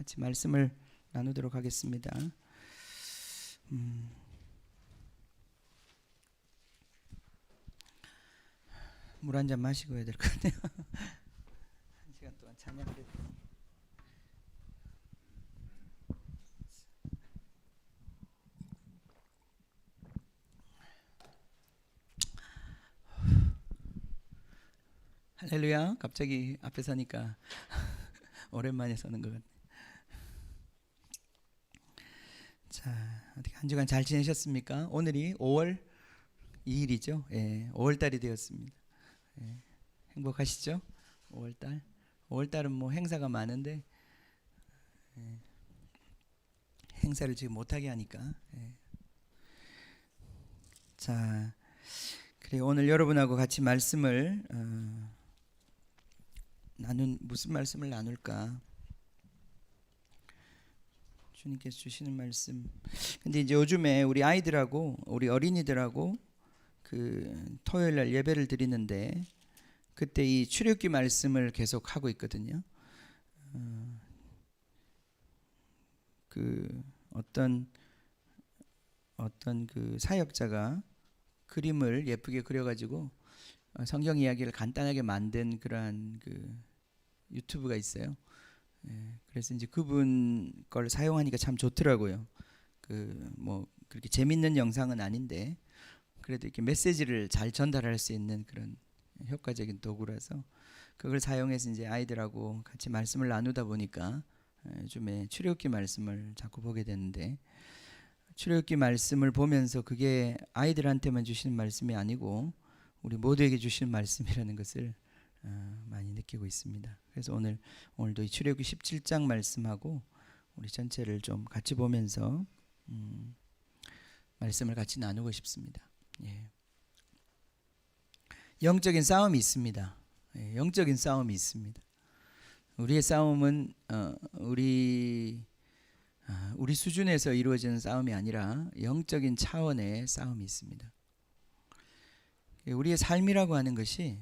같이 말씀을 나누도록 하겠습니다. 물 한 잔 마시고 해야 될 것 같아요. 한 시간 동안 찬양을 했더니. 할렐루야. 갑자기 앞에 서니까 오랜만에 서는 것 같네. 자, 어떻게 한 주간 잘 지내셨습니까? 오늘이 5월 2일이죠. 예, 5월 달이 되었습니다. 예, 행복하시죠? 5월 달. 5월 달은 뭐 행사가 많은데 행사를 지금 못하게 하니까. 자, 그래 오늘 여러분하고 같이 말씀을 무슨 말씀을 나눌까? 주님께서 주시는 말씀. 근데 이제 요즘에 우리 아이들하고 우리 어린이들하고 그 토요일 날 예배를 드리는데 그때 이 출애굽기 말씀을 계속 하고 있거든요. 그 어떤 그 사역자가 그림을 예쁘게 그려가지고 성경 이야기를 간단하게 만든 그러한 그 유튜브가 있어요. 그래서 이제 그분 걸 사용하니까 참 좋더라고요. 그 뭐 그렇게 재밌는 영상은 아닌데 그래도 이렇게 메시지를 잘 전달할 수 있는 그런 효과적인 도구라서 그걸 사용해서 이제 아이들하고 같이 말씀을 나누다 보니까 요즘에 출애굽기 말씀을 자꾸 보게 되는데 출애굽기 말씀을 보면서 그게 아이들한테만 주시는 말씀이 아니고 우리 모두에게 주시는 말씀이라는 것을 많이 느끼고 있습니다. 그래서 오늘도 이 출애굽기 17장 말씀하고 우리 전체를 좀 같이 보면서 말씀을 같이 나누고 싶습니다. 예. 영적인 싸움이 있습니다. 예, 영적인 싸움이 있습니다. 우리의 싸움은 우리 수준에서 이루어지는 싸움이 아니라 영적인 차원의 싸움이 있습니다. 우리의 삶이라고 하는 것이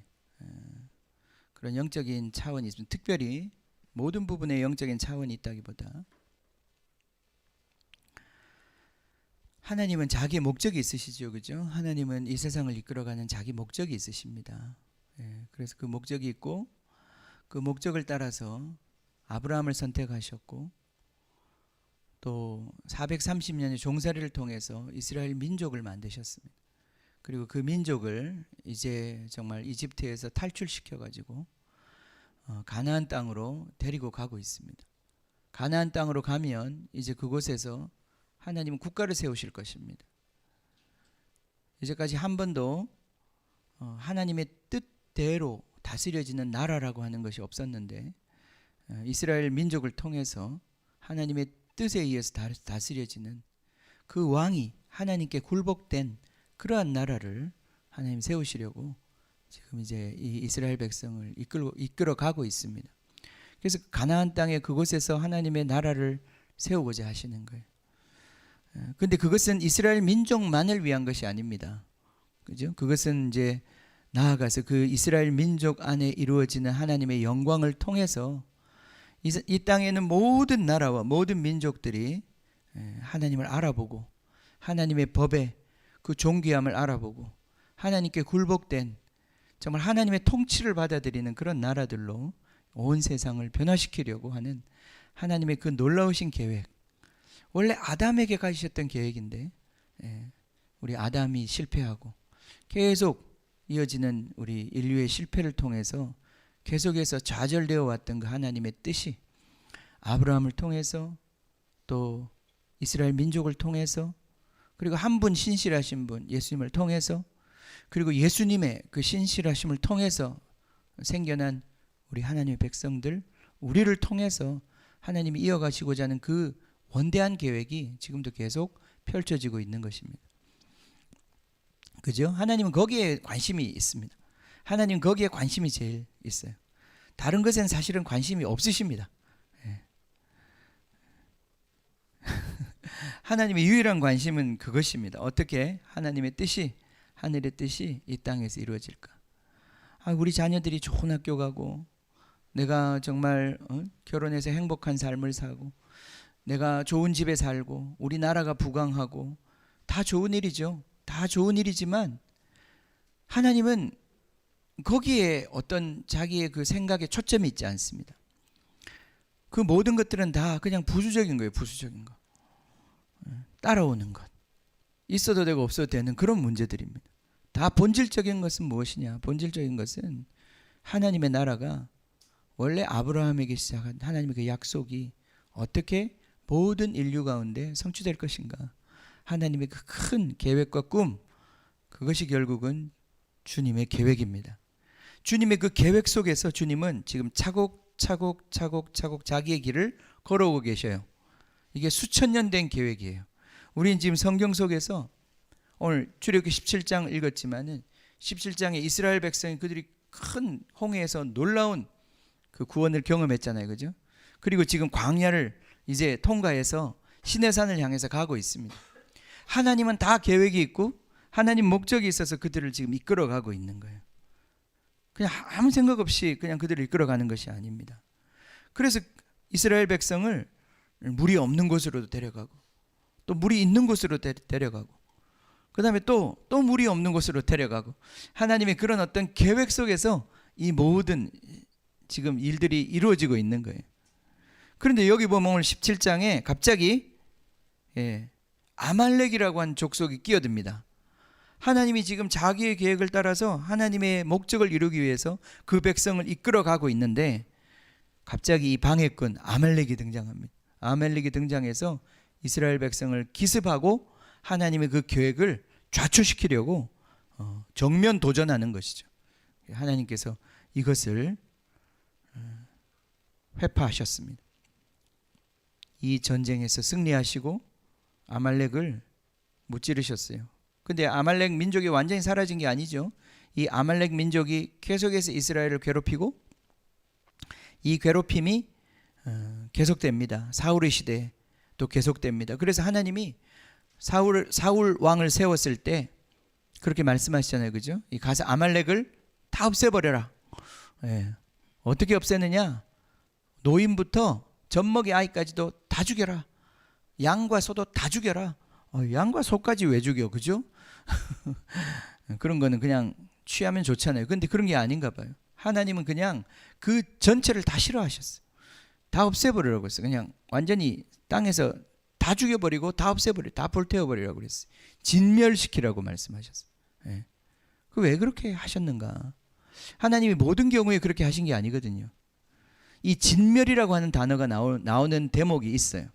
그런 영적인 차원이 있습니다. 특별히 모든 부분에 영적인 차원이 있다기보다 하나님은 자기 목적이 있으시죠, 그죠? 하나님은 이 세상을 이끌어가는 자기 목적이 있으십니다. 그래서 그 목적이 있고 그 목적을 따라서 아브라함을 선택하셨고 또 430년의 종살이를 통해서 이스라엘 민족을 만드셨습니다. 그리고 그 민족을 이제 정말 이집트에서 탈출시켜 가지고 가나안 땅으로 데리고 가고 있습니다. 가나안 땅으로 가면 이제 그곳에서 하나님은 국가를 세우실 것입니다. 이제까지 한 번도 하나님의 뜻대로 다스려지는 나라라고 하는 것이 없었는데 이스라엘 민족을 통해서 하나님의 뜻에 의해서 다스려지는 그 왕이 하나님께 굴복된 그러한 나라를 하나님 세우시려고 지금 이제 이 이스라엘 백성을 이끌어 가고 있습니다. 그래서 가나안 땅의 그곳에서 하나님의 나라를 세우고자 하시는 거예요. 근데 그것은 이스라엘 민족만을 위한 것이 아닙니다. 그죠? 그것은 이제 나아가서 그 이스라엘 민족 안에 이루어지는 하나님의 영광을 통해서 이 땅에는 모든 나라와 모든 민족들이 하나님을 알아보고 하나님의 법에 그 존귀함을 알아보고 하나님께 굴복된 정말 하나님의 통치를 받아들이는 그런 나라들로 온 세상을 변화시키려고 하는 하나님의 그 놀라우신 계획. 원래 아담에게 가지셨던 계획인데 우리 아담이 실패하고 계속 이어지는 우리 인류의 실패를 통해서 계속해서 좌절되어 왔던 그 하나님의 뜻이 아브라함을 통해서 또 이스라엘 민족을 통해서 그리고 한 분 신실하신 분 예수님을 통해서 그리고 예수님의 그 신실하심을 통해서 생겨난 우리 하나님의 백성들 우리를 통해서 하나님이 이어가시고자 하는 그 원대한 계획이 지금도 계속 펼쳐지고 있는 것입니다. 그죠? 하나님은 거기에 관심이 있습니다. 하나님 거기에 관심이 제일 있어요. 다른 것에는 사실은 관심이 없으십니다. 하나님의 유일한 관심은 그것입니다. 어떻게 하나님의 뜻이 하늘의 뜻이 이 땅에서 이루어질까? 우리 자녀들이 좋은 학교 가고 내가 정말 결혼해서 행복한 삶을 사고 내가 좋은 집에 살고 우리 나라가 부강하고 다 좋은 일이죠. 다 좋은 일이지만 하나님은 거기에 어떤 자기의 그 생각에 초점이 있지 않습니다. 그 모든 것들은 다 그냥 부수적인 거예요. 부수적인 거. 따라오는 것. 있어도 되고 없어도 되는 그런 문제들입니다. 다 본질적인 것은 무엇이냐? 본질적인 것은 하나님의 나라가 원래 아브라함에게 시작한 하나님의 그 약속이 어떻게 모든 인류 가운데 성취될 것인가? 하나님의 그 큰 계획과 꿈, 그것이 결국은 주님의 계획입니다. 주님의 그 계획 속에서 주님은 지금 차곡차곡 자기의 길을 걸어오고 계셔요. 이게 수천 년 된 계획이에요. 우리는 지금 성경 속에서 오늘 출애굽기 17장 읽었지만은 17장에 이스라엘 백성이 그들이 큰 홍해에서 놀라운 그 구원을 경험했잖아요. 그죠? 그리고 지금 광야를 이제 통과해서 시내산을 향해서 가고 있습니다. 하나님은 다 계획이 있고 하나님 목적이 있어서 그들을 지금 이끌어가고 있는 거예요. 그냥 아무 생각 없이 그냥 그들을 이끌어가는 것이 아닙니다. 그래서 이스라엘 백성을 물이 없는 곳으로도 데려가고 또 물이 있는 곳으로 데려가고 그 다음에 또 물이 없는 곳으로 데려가고 하나님의 그런 어떤 계획 속에서 이 모든 지금 일들이 이루어지고 있는 거예요. 그런데 여기 보면 오늘 17장에 갑자기 아말렉이라고 하는 족속이 끼어듭니다. 하나님이 지금 자기의 계획을 따라서 하나님의 목적을 이루기 위해서 그 백성을 이끌어가고 있는데 갑자기 이 방해꾼 아말렉이 등장합니다. 아말렉이 등장해서 이스라엘 백성을 기습하고 하나님의 그 계획을 좌초시키려고 정면 도전하는 것이죠. 하나님께서 이것을 회파하셨습니다. 이 전쟁에서 승리하시고 아말렉을 무찌르셨어요. 근데 아말렉 민족이 완전히 사라진 게 아니죠. 이 아말렉 민족이 계속해서 이스라엘을 괴롭히고 이 괴롭힘이 계속됩니다. 사울의 시대에 또 계속됩니다. 그래서 하나님이 사울 왕을 세웠을 때 그렇게 말씀하시잖아요. 그죠? 이 가서 아말렉을 다 없애버려라. 어떻게 없애느냐? 노인부터 젖먹이 아이까지도 다 죽여라. 양과 소도 다 죽여라. 양과 소까지 왜 죽여? 그죠? 그런 거는 그냥 취하면 좋잖아요. 근데 그런 게 아닌가 봐요. 하나님은 그냥 그 전체를 다 싫어하셨어요. 다 없애버리라고 했어요. 그냥 완전히 땅에서 다 죽여버리고 다 없애버려, 다 불태워버리라고 그랬어요. 진멸시키라고 말씀하셨어요. 그 왜 그렇게 하셨는가? 하나님이 모든 경우에 그렇게 하신 게 아니거든요. 이 진멸이라고 하는 단어가 나오는 대목이 있어요.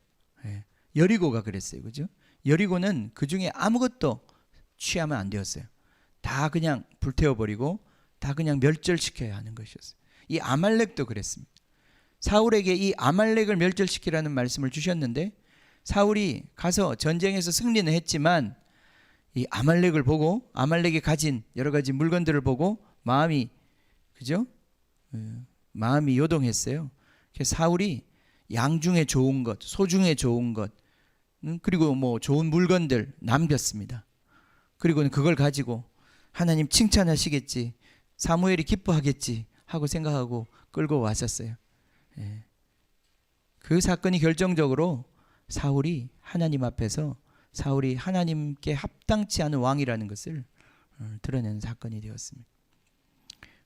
여리고가 그랬어요. 그죠? 여리고는 그 중에 아무것도 취하면 안 되었어요. 다 그냥 불태워버리고 다 그냥 멸절시켜야 하는 것이었어요. 이 아말렉도 그랬습니다. 사울에게 이 아말렉을 멸절시키라는 말씀을 주셨는데 사울이 가서 전쟁에서 승리는 했지만 이 아말렉을 보고 아말렉이 가진 여러 가지 물건들을 보고 마음이 그죠? 마음이 요동했어요. 그래서 사울이 양 중에 좋은 것, 소 중에 좋은 것, 그리고 뭐 좋은 물건들 남겼습니다. 그리고는 그걸 가지고 하나님 칭찬하시겠지, 사무엘이 기뻐하겠지 하고 생각하고 끌고 왔었어요. 그 사건이 결정적으로 사울이 하나님 앞에서 사울이 하나님께 합당치 않은 왕이라는 것을 드러내는 사건이 되었습니다.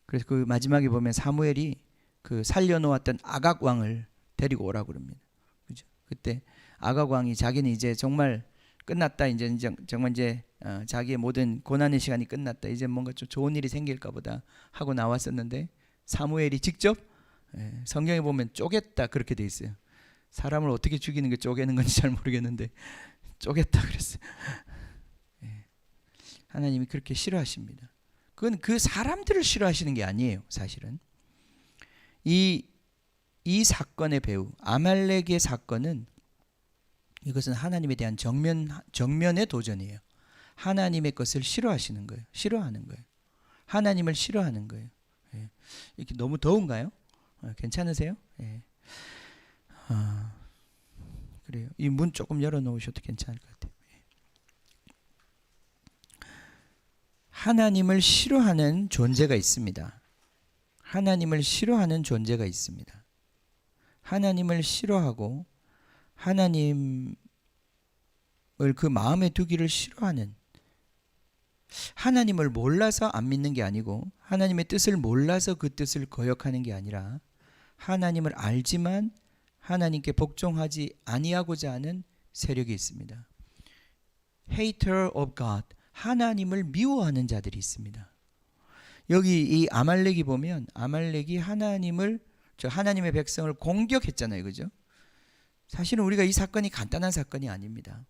그래서 그 마지막에 보면 사무엘이 그 살려놓았던 아각 왕을 데리고 오라고 그럽니다. 그죠? 그때 아각 왕이 자기는 이제 정말 끝났다. 이제 정말 이제 자기의 모든 고난의 시간이 끝났다. 이제 뭔가 좀 좋은 일이 생길까 보다 하고 나왔었는데 사무엘이 직접 성경에 보면 쪼갰다 그렇게 돼 있어요. 사람을 어떻게 죽이는 게 쪼개는 건지 잘 모르겠는데 쪼갰다 그랬어요. 하나님이 그렇게 싫어하십니다. 그건 그 사람들을 싫어하시는 게 아니에요. 사실은 이 사건의 배후 아말렉의 사건은 이것은 하나님에 대한 정면의 도전이에요. 하나님의 것을 싫어하시는 거예요. 싫어하는 거예요. 하나님을 싫어하는 거예요. 이렇게 너무 더운가요? 괜찮으세요? 그래요. 이 문 조금 열어놓으셔도 괜찮을 것 같아요. 하나님을 싫어하는 존재가 있습니다. 하나님을 싫어하는 존재가 있습니다. 하나님을 싫어하고 하나님을 그 마음에 두기를 싫어하는, 하나님을 몰라서 안 믿는 게 아니고 하나님의 뜻을 몰라서 그 뜻을 거역하는 게 아니라 하나님을 알지만 하나님께 복종하지 아니하고자 하는 세력이 있습니다. Hater of God, 하나님을 미워하는 자들이 있습니다. 여기 이 아말렉이 보면 아말렉이 하나님의 백성을 공격했잖아요, 그죠? 사실은 우리가 이 사건이 간단한 사건이 아닙니다.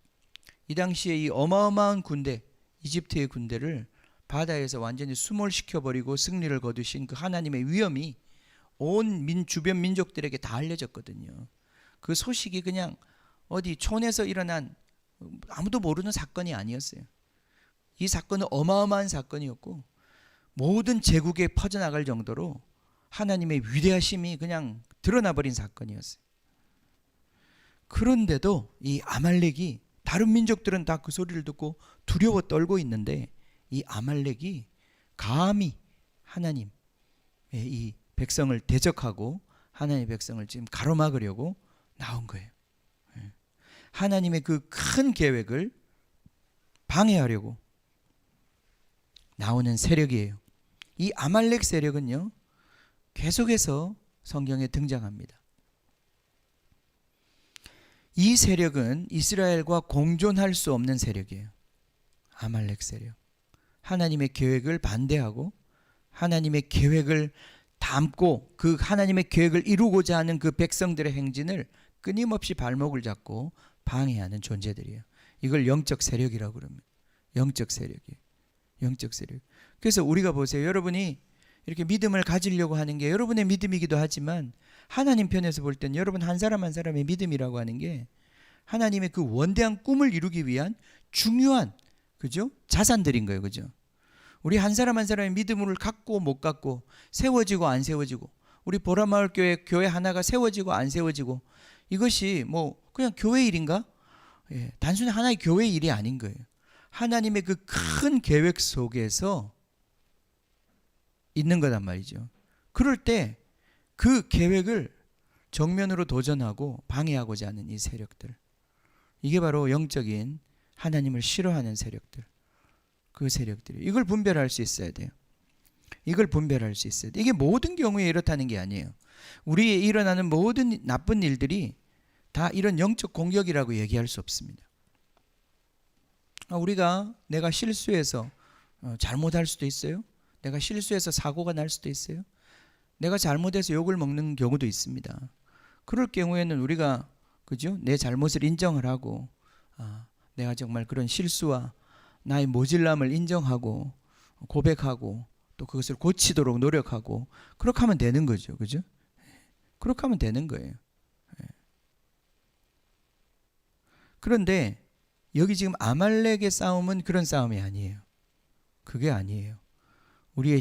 이 당시에 이 어마어마한 군대, 이집트의 군대를 바다에서 완전히 수몰시켜버리고 승리를 거두신 그 하나님의 위엄이 온 주변 민족들에게 다 알려졌거든요. 그 소식이 그냥 어디 촌에서 일어난 아무도 모르는 사건이 아니었어요. 이 사건은 어마어마한 사건이었고 모든 제국에 퍼져나갈 정도로 하나님의 위대하심이 그냥 드러나버린 사건이었어요. 그런데도 이 아말렉이, 다른 민족들은 다 그 소리를 듣고 두려워 떨고 있는데 이 아말렉이 감히 하나님의 이 백성을 대적하고 하나님의 백성을 지금 가로막으려고 나온 거예요. 하나님의 그 큰 계획을 방해하려고 나오는 세력이에요. 이 아말렉 세력은요, 계속해서 성경에 등장합니다. 이 세력은 이스라엘과 공존할 수 없는 세력이에요. 아말렉 세력. 하나님의 계획을 반대하고 하나님의 계획을 담고 그 하나님의 계획을 이루고자 하는 그 백성들의 행진을 끊임없이 발목을 잡고 방해하는 존재들이에요. 이걸 영적 세력이라고 그럽니다. 영적 세력이에요. 영적 세력. 그래서 우리가 보세요. 여러분이 이렇게 믿음을 가지려고 하는 게 여러분의 믿음이기도 하지만 하나님 편에서 볼 땐 여러분 한 사람 한 사람의 믿음이라고 하는 게 하나님의 그 원대한 꿈을 이루기 위한 중요한, 그죠? 자산들인 거예요. 그죠? 우리 한 사람 한 사람의 믿음을 갖고 못 갖고, 세워지고 안 세워지고, 우리 보라마을 교회 하나가 세워지고 안 세워지고, 이것이 뭐 그냥 교회 일인가? 예, 단순히 하나의 교회 일이 아닌 거예요. 하나님의 그 큰 계획 속에서 있는 거란 말이죠. 그럴 때 그 계획을 정면으로 도전하고 방해하고자 하는 이 세력들, 이게 바로 영적인 하나님을 싫어하는 세력들, 그 세력들이, 이걸 분별할 수 있어야 돼요. 이걸 분별할 수 있어야 돼요. 이게 모든 경우에 이렇다는 게 아니에요. 우리에 일어나는 모든 나쁜 일들이 다 이런 영적 공격이라고 얘기할 수 없습니다. 내가 실수해서 잘못할 수도 있어요. 내가 실수해서 사고가 날 수도 있어요. 내가 잘못해서 욕을 먹는 경우도 있습니다. 그럴 경우에는 우리가, 그죠? 내 잘못을 인정을 하고, 내가 정말 그런 실수와 나의 모질람을 인정하고 고백하고 또 그것을 고치도록 노력하고, 그렇게 하면 되는 거죠. 그죠? 그렇게 하면 되는 거예요. 그런데 여기 지금 아말렉의 싸움은 그런 싸움이 아니에요. 그게 아니에요. 우리의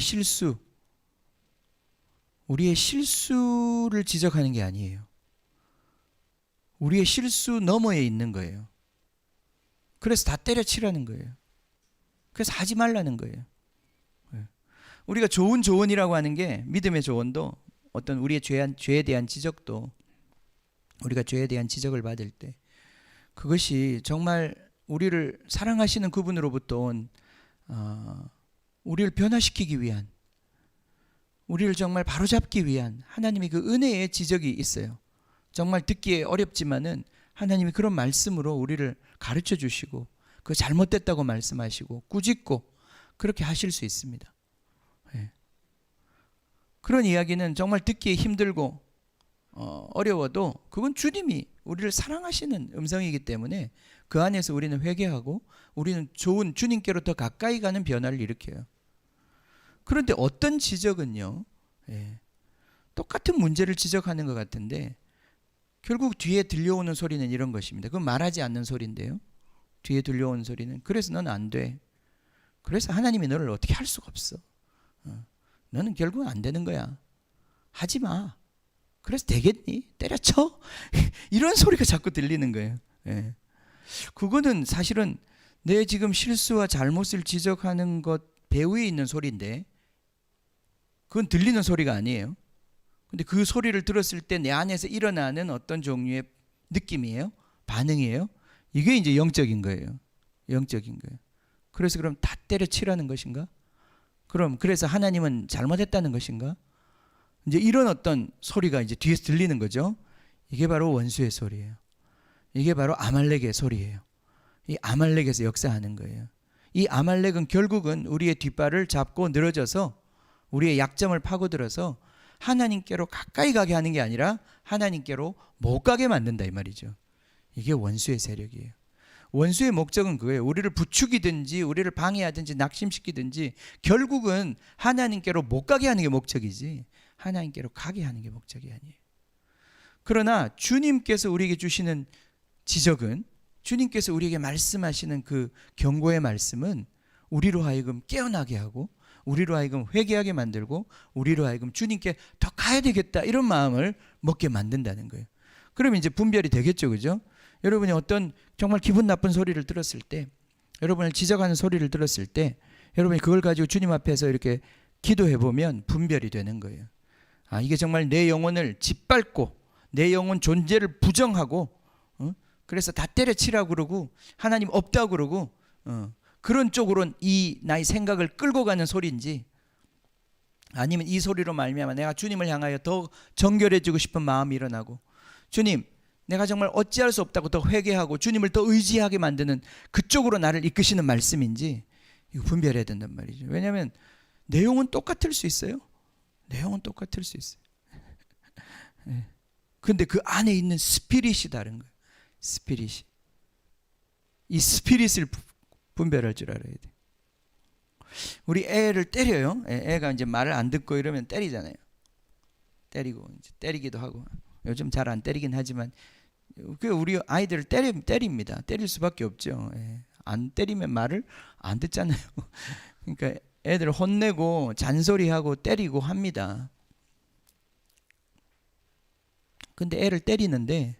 실수를 지적하는 게 아니에요. 우리의 실수 너머에 있는 거예요. 그래서 다 때려치라는 거예요. 그래서 하지 말라는 거예요. 우리가 조언이라고 하는 게, 믿음의 조언도, 어떤 우리의 죄에 대한 지적도, 우리가 죄에 대한 지적을 받을 때 그것이 정말 우리를 사랑하시는 그분으로부터 온 우리를 변화시키기 위한, 우리를 정말 바로잡기 위한 하나님의 그 은혜의 지적이 있어요. 정말 듣기에 어렵지만은 하나님이 그런 말씀으로 우리를 가르쳐 주시고 그 잘못됐다고 말씀하시고 꾸짖고 그렇게 하실 수 있습니다. 그런 이야기는 정말 듣기에 힘들고 어려워도 그건 주님이 우리를 사랑하시는 음성이기 때문에 그 안에서 우리는 회개하고 우리는 좋은 주님께로 더 가까이 가는 변화를 일으켜요. 그런데 어떤 지적은요, 똑같은 문제를 지적하는 것 같은데 결국 뒤에 들려오는 소리는 이런 것입니다. 그건 말하지 않는 소리인데요, 뒤에 들려오는 소리는, 그래서 넌 안 돼. 그래서 하나님이 너를 어떻게 할 수가 없어. 너는 결국은 안 되는 거야. 하지 마. 그래서 되겠니? 때려쳐? 이런 소리가 자꾸 들리는 거예요. 그거는 사실은 내 지금 실수와 잘못을 지적하는 것 배후에 있는 소리인데, 그건 들리는 소리가 아니에요. 근데 그 소리를 들었을 때 내 안에서 일어나는 어떤 종류의 느낌이에요? 반응이에요? 이게 이제 영적인 거예요. 영적인 거예요. 그래서 그럼 다 때려치라는 것인가? 그럼 그래서 하나님은 잘못했다는 것인가? 이제 이런 어떤 소리가 이제 뒤에서 들리는 거죠. 이게 바로 원수의 소리예요. 이게 바로 아말렉의 소리예요. 이 아말렉에서 역사하는 거예요. 이 아말렉은 결국은 우리의 뒷발을 잡고 늘어져서 우리의 약점을 파고들어서 하나님께로 가까이 가게 하는 게 아니라 하나님께로 못 가게 만든다 이 말이죠. 이게 원수의 세력이에요. 원수의 목적은 그거예요. 우리를 부추기든지 우리를 방해하든지 낙심시키든지 결국은 하나님께로 못 가게 하는 게 목적이지 하나님께로 가게 하는 게 목적이 아니에요. 그러나 주님께서 우리에게 주시는 지적은, 주님께서 우리에게 말씀하시는 그 경고의 말씀은 우리로 하여금 깨어나게 하고 우리로 하여금 회개하게 만들고 우리로 하여금 주님께 더 가야 되겠다 이런 마음을 먹게 만든다는 거예요. 그러면 이제 분별이 되겠죠, 그죠? 여러분이 어떤 정말 기분 나쁜 소리를 들었을 때, 여러분을 지적하는 소리를 들었을 때 여러분이 그걸 가지고 주님 앞에서 이렇게 기도해 보면 분별이 되는 거예요. 아, 이게 정말 내 영혼을 짓밟고 내 영혼 존재를 부정하고 그래서 다 때려치라고 그러고 하나님 없다고 그러고 그런 쪽으로는 이 나의 생각을 끌고 가는 소리인지, 아니면 이 소리로 말미암아 내가 주님을 향하여 더 정결해지고 싶은 마음이 일어나고 주님 내가 정말 어찌할 수 없다고 더 회개하고 주님을 더 의지하게 만드는 그쪽으로 나를 이끄시는 말씀인지 이거 분별해야 된단 말이죠. 왜냐하면 내용은 똑같을 수 있어요. 내용은 똑같을 수 있어요. 근데 그 안에 있는 스피릿이 다른 거예요. 스피릿이. 이 스피릿을 분별할 줄 알아야 돼. 우리 애를 때려요. 애가 이제 말을 안 듣고 이러면 때리잖아요. 때리고 이제 때리기도 하고. 요즘 잘 안 때리긴 하지만 그 우리 아이들을 때립니다. 때릴 수밖에 없죠. 안 때리면 말을 안 듣잖아요. 그러니까 애들 혼내고 잔소리하고 때리고 합니다. 근데 애를 때리는데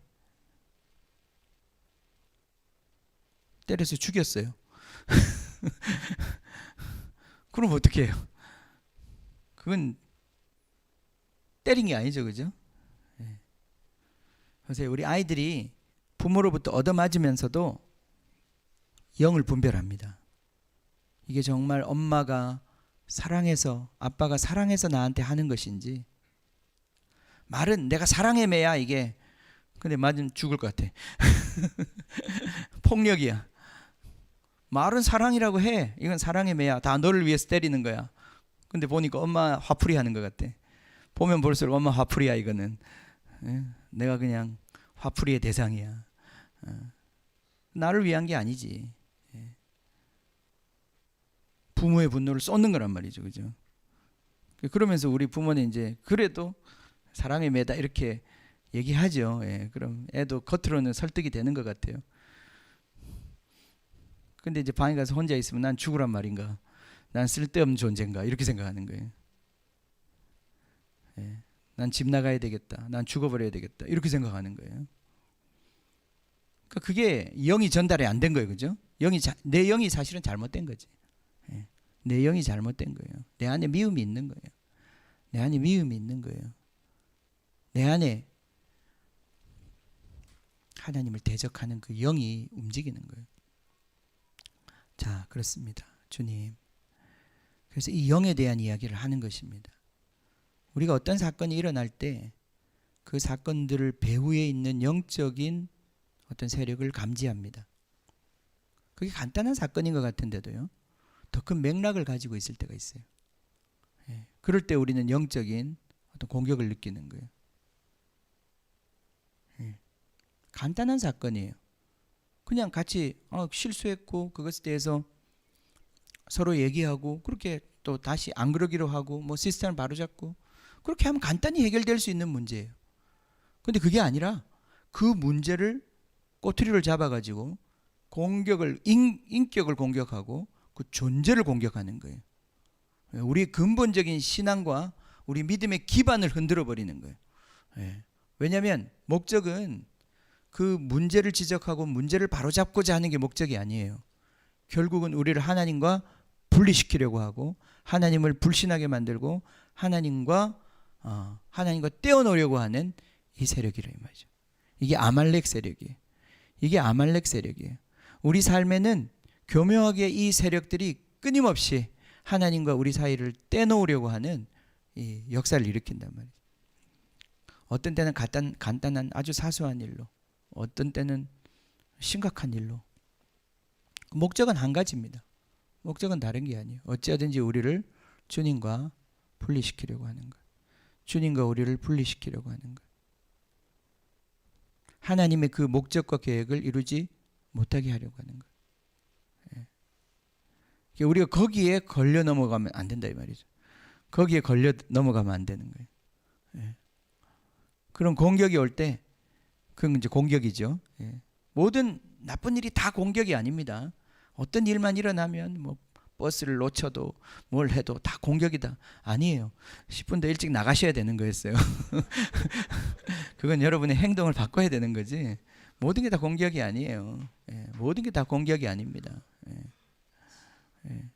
때려서 죽였어요. 그럼 어떻게 해요? 그건 때린 게 아니죠, 그죠? 그래서 우리 아이들이 부모로부터 얻어맞으면서도 영을 분별합니다. 이게 정말 엄마가 사랑해서, 아빠가 사랑해서 나한테 하는 것인지, 말은 내가 사랑의 매야 이게, 근데 맞으면 죽을 것 같아. 폭력이야. 말은 사랑이라고 해. 이건 사랑의 매야. 다 너를 위해서 때리는 거야. 근데 보니까 엄마 화풀이 하는 것 같아. 보면 볼수록 엄마 화풀이야 이거는. 내가 그냥 화풀이의 대상이야. 나를 위한 게 아니지. 부모의 분노를 쏟는 거란 말이죠, 그죠? 그러면서 우리 부모는 이제 그래도 사랑의 매다 이렇게 얘기하죠. 그럼 애도 겉으로는 설득이 되는 것 같아요. 근데 이제 방에 가서 혼자 있으면 난 죽으란 말인가, 난 쓸데없는 존재인가 이렇게 생각하는 거예요. 난 집 나가야 되겠다, 난 죽어버려야 되겠다 이렇게 생각하는 거예요. 그러니까 그게 영이 전달이 안 된 거예요, 그죠? 내 영이 사실은 잘못된 거지. 내 영이 잘못된 거예요. 내 안에 미움이 있는 거예요. 내 안에 미움이 있는 거예요. 내 안에 하나님을 대적하는 그 영이 움직이는 거예요. 자, 그렇습니다. 주님. 그래서 이 영에 대한 이야기를 하는 것입니다. 우리가 어떤 사건이 일어날 때 그 사건들을 배후에 있는 영적인 어떤 세력을 감지합니다. 그게 간단한 사건인 것 같은데도요, 더 큰 맥락을 가지고 있을 때가 있어요. 그럴 때 우리는 영적인 어떤 공격을 느끼는 거예요. 간단한 사건이에요. 그냥 같이 실수했고 그것에 대해서 서로 얘기하고 그렇게 또 다시 안 그러기로 하고 뭐 시스템을 바로잡고 그렇게 하면 간단히 해결될 수 있는 문제예요. 근데 그게 아니라 그 문제를 꼬투리를 잡아가지고 인격을 공격하고 그 존재를 공격하는 거예요. 우리 근본적인 신앙과 우리 믿음의 기반을 흔들어 버리는 거예요. 왜냐하면 목적은 그 문제를 지적하고 문제를 바로잡고자 하는 게 목적이 아니에요. 결국은 우리를 하나님과 분리시키려고 하고 하나님을 불신하게 만들고 하나님과 떼어놓으려고 하는 이 세력이라 이 말이죠. 이게 아말렉 세력이에요. 이게 아말렉 세력이에요. 우리 삶에는 교묘하게 이 세력들이 끊임없이 하나님과 우리 사이를 떼놓으려고 하는 이 역사를 일으킨단 말이죠. 어떤 때는 간단한 아주 사소한 일로, 어떤 때는 심각한 일로. 목적은 한 가지입니다. 목적은 다른 게 아니에요. 어찌하든지 우리를 주님과 분리시키려고 하는 것. 주님과 우리를 분리시키려고 하는 것. 하나님의 그 목적과 계획을 이루지 못하게 하려고 하는 것. 예. 우리가 거기에 걸려 넘어가면 안 된다 이 말이죠. 거기에 걸려 넘어가면 안 되는 거예요. 예. 그런 공격이 올 때 그건 이제 공격이죠. 예. 모든 나쁜 일이 다 공격이 아닙니다. 어떤 일만 일어나면 뭐 버스를 놓쳐도 뭘 해도 다 공격이다. 아니에요. 10분 더 일찍 나가셔야 되는 거였어요. 그건 여러분의 행동을 바꿔야 되는 거지. 모든 게 다 공격이 아니에요. 예. 모든 게 다 공격이 아닙니다. 예. 예.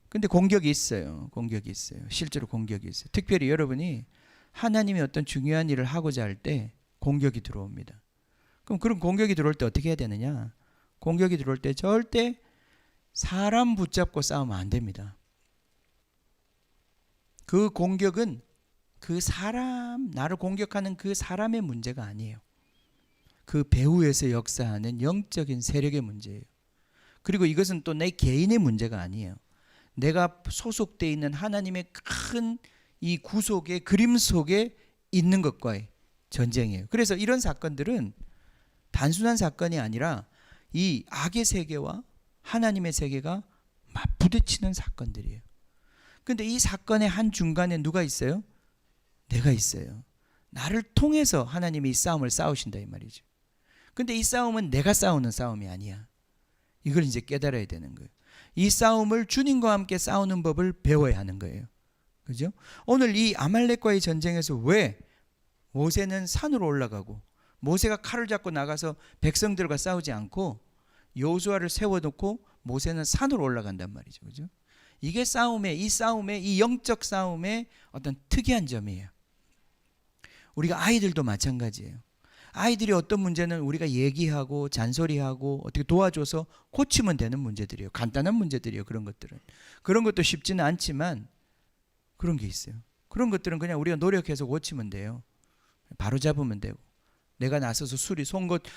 근데 공격이 있어요. 공격이 있어요. 실제로 공격이 있어요. 특별히 여러분이 하나님의 어떤 중요한 일을 하고자 할 때 공격이 들어옵니다. 그럼 그런 공격이 들어올 때 어떻게 해야 되느냐? 공격이 들어올 때 절대 사람 붙잡고 싸우면 안 됩니다. 그 공격은 그 사람, 나를 공격하는 그 사람의 문제가 아니에요. 그 배후에서 역사하는 영적인 세력의 문제예요. 그리고 이것은 또 내 개인의 문제가 아니에요. 내가 소속되어 있는 하나님의 큰 이 구속의 그림 속에 있는 것과의 전쟁이에요. 그래서 이런 사건들은 단순한 사건이 아니라 이 악의 세계와 하나님의 세계가 맞부딪히는 사건들이에요. 그런데 이 사건의 한 중간에 누가 있어요? 내가 있어요. 나를 통해서 하나님이 이 싸움을 싸우신다 이 말이죠. 그런데 이 싸움은 내가 싸우는 싸움이 아니야. 이걸 이제 깨달아야 되는 거예요. 이 싸움을 주님과 함께 싸우는 법을 배워야 하는 거예요. 그죠? 오늘 이 아말렉과의 전쟁에서 왜 모세는 산으로 올라가고 모세가 칼을 잡고 나가서 백성들과 싸우지 않고 여호수아를 세워놓고 모세는 산으로 올라간단 말이죠. 그죠? 이게 이 영적 싸움의 어떤 특이한 점이에요. 우리가 아이들도 마찬가지예요. 아이들이 어떤 문제는 우리가 얘기하고 잔소리하고 어떻게 도와줘서 고치면 되는 문제들이에요. 간단한 문제들이에요. 그런 것들은. 그런 것도 쉽지는 않지만 그런 게 있어요. 그런 것들은 그냥 우리가 노력해서 고치면 돼요. 바로 잡으면 되고. 내가 나서서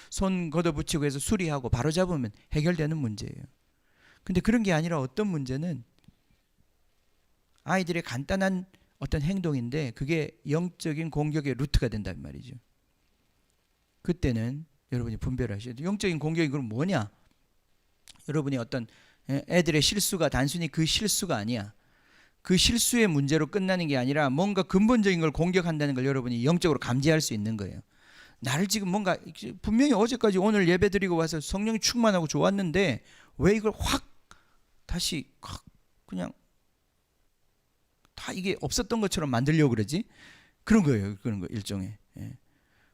손 걷어붙이고 해서 수리하고 바로 잡으면 해결되는 문제예요. 근데 그런 게 아니라 어떤 문제는 아이들의 간단한 어떤 행동인데 그게 영적인 공격의 루트가 된단 말이죠. 그때는 여러분이 분별하셔야 돼요. 영적인 공격이 그럼 뭐냐? 여러분이 어떤 애들의 실수가 단순히 그 실수가 아니야. 그 실수의 문제로 끝나는 게 아니라 뭔가 근본적인 걸 공격한다는 걸 여러분이 영적으로 감지할 수 있는 거예요. 나를 지금 뭔가 분명히 어제까지 오늘 예배 드리고 와서 성령이 충만하고 좋았는데 왜 이걸 확 다시 그냥 다 이게 없었던 것처럼 만들려고 그러지? 그런 거예요. 그런 거 일종의. 예.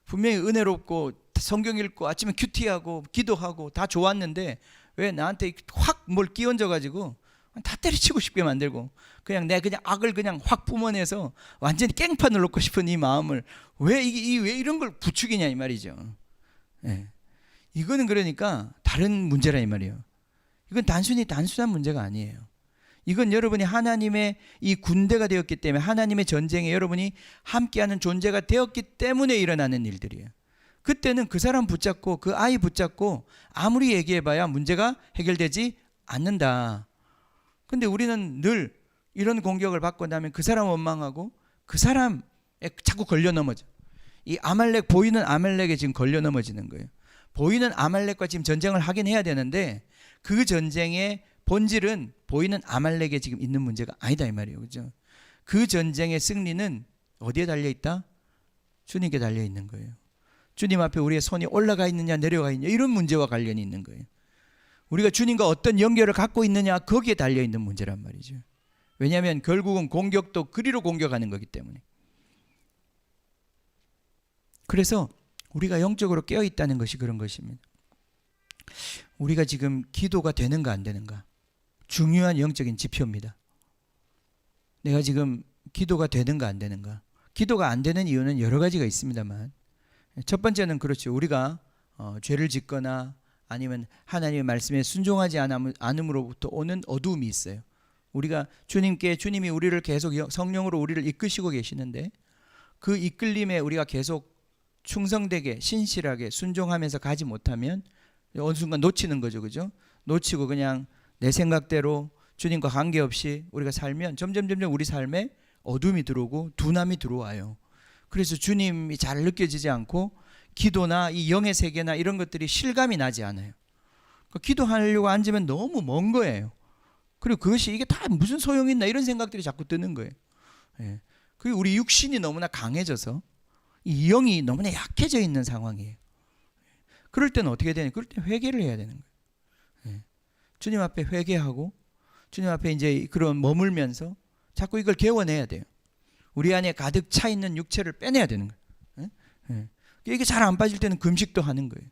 분명히 은혜롭고 성경 읽고 아침에 큐티하고 기도하고 다 좋았는데 왜 나한테 확 뭘 끼얹어 가지고 다 때려치고 싶게 만들고 그냥 악을 그냥 확 뿜어내서 완전히 깽판을 놓고 싶은 이 마음을 왜 이런 걸 부추기냐 이 말이죠. 예. 이거는 그러니까 다른 문제라 이 말이에요. 이건 단순한 문제가 아니에요. 이건 여러분이 하나님의 이 군대가 되었기 때문에 하나님의 전쟁에 여러분이 함께하는 존재가 되었기 때문에 일어나는 일들이에요. 그때는 그 사람 붙잡고 그 아이 붙잡고 아무리 얘기해봐야 문제가 해결되지 않는다. 근데 우리는 늘 이런 공격을 받고 나면 그 사람 원망하고 그 사람에 자꾸 걸려 넘어져. 이 보이는 아말렉에 지금 걸려 넘어지는 거예요. 보이는 아말렉과 지금 전쟁을 하긴 해야 되는데 그 전쟁의 본질은 보이는 아말렉에 지금 있는 문제가 아니다 이 말이에요. 그죠? 그 전쟁의 승리는 어디에 달려 있다? 주님께 달려 있는 거예요. 주님 앞에 우리의 손이 올라가 있느냐 내려가 있느냐 이런 문제와 관련이 있는 거예요. 우리가 주님과 어떤 연결을 갖고 있느냐 거기에 달려 있는 문제란 말이죠. 왜냐하면 결국은 공격도 그리로 공격하는 거기 때문에. 그래서 우리가 영적으로 깨어 있다는 것이 그런 것입니다. 우리가 지금 기도가 되는가 안 되는가 중요한 영적인 지표입니다. 내가 지금 기도가 되는가 안 되는가? 기도가 안 되는 이유는 여러 가지가 있습니다만, 첫 번째는 그렇죠. 우리가 죄를 짓거나 아니면 하나님의 말씀에 순종하지 않음으로부터 오는 어두움이 있어요. 우리가 주님이 우리를 계속 성령으로 우리를 이끄시고 계시는데, 그 이끌림에 우리가 계속 충성되게 신실하게 순종하면서 가지 못하면 어느 순간 놓치는 거죠. 그죠? 놓치고 그냥 내 생각대로 주님과 관계없이 우리가 살면 점점 우리 삶에 어둠이 들어오고 둔함이 들어와요. 그래서 주님이 잘 느껴지지 않고 기도나 이 영의 세계나 이런 것들이 실감이 나지 않아요. 그러니까 기도하려고 앉으면 너무 먼 거예요. 그리고 그것이 이게 다 무슨 소용이 있나 이런 생각들이 자꾸 드는 거예요. 예. 그리고 우리 육신이 너무나 강해져서 이 영이 너무나 약해져 있는 상황이에요. 그럴 때는 어떻게 되냐? 그럴 때 회개를 해야 되는 거예요. 예. 주님 앞에 회개하고 주님 앞에 이제 그런 머물면서 자꾸 이걸 개워내야 돼요. 우리 안에 가득 차 있는 육체를 빼내야 되는 거예요. 예? 예. 이게 잘 안 빠질 때는 금식도 하는 거예요.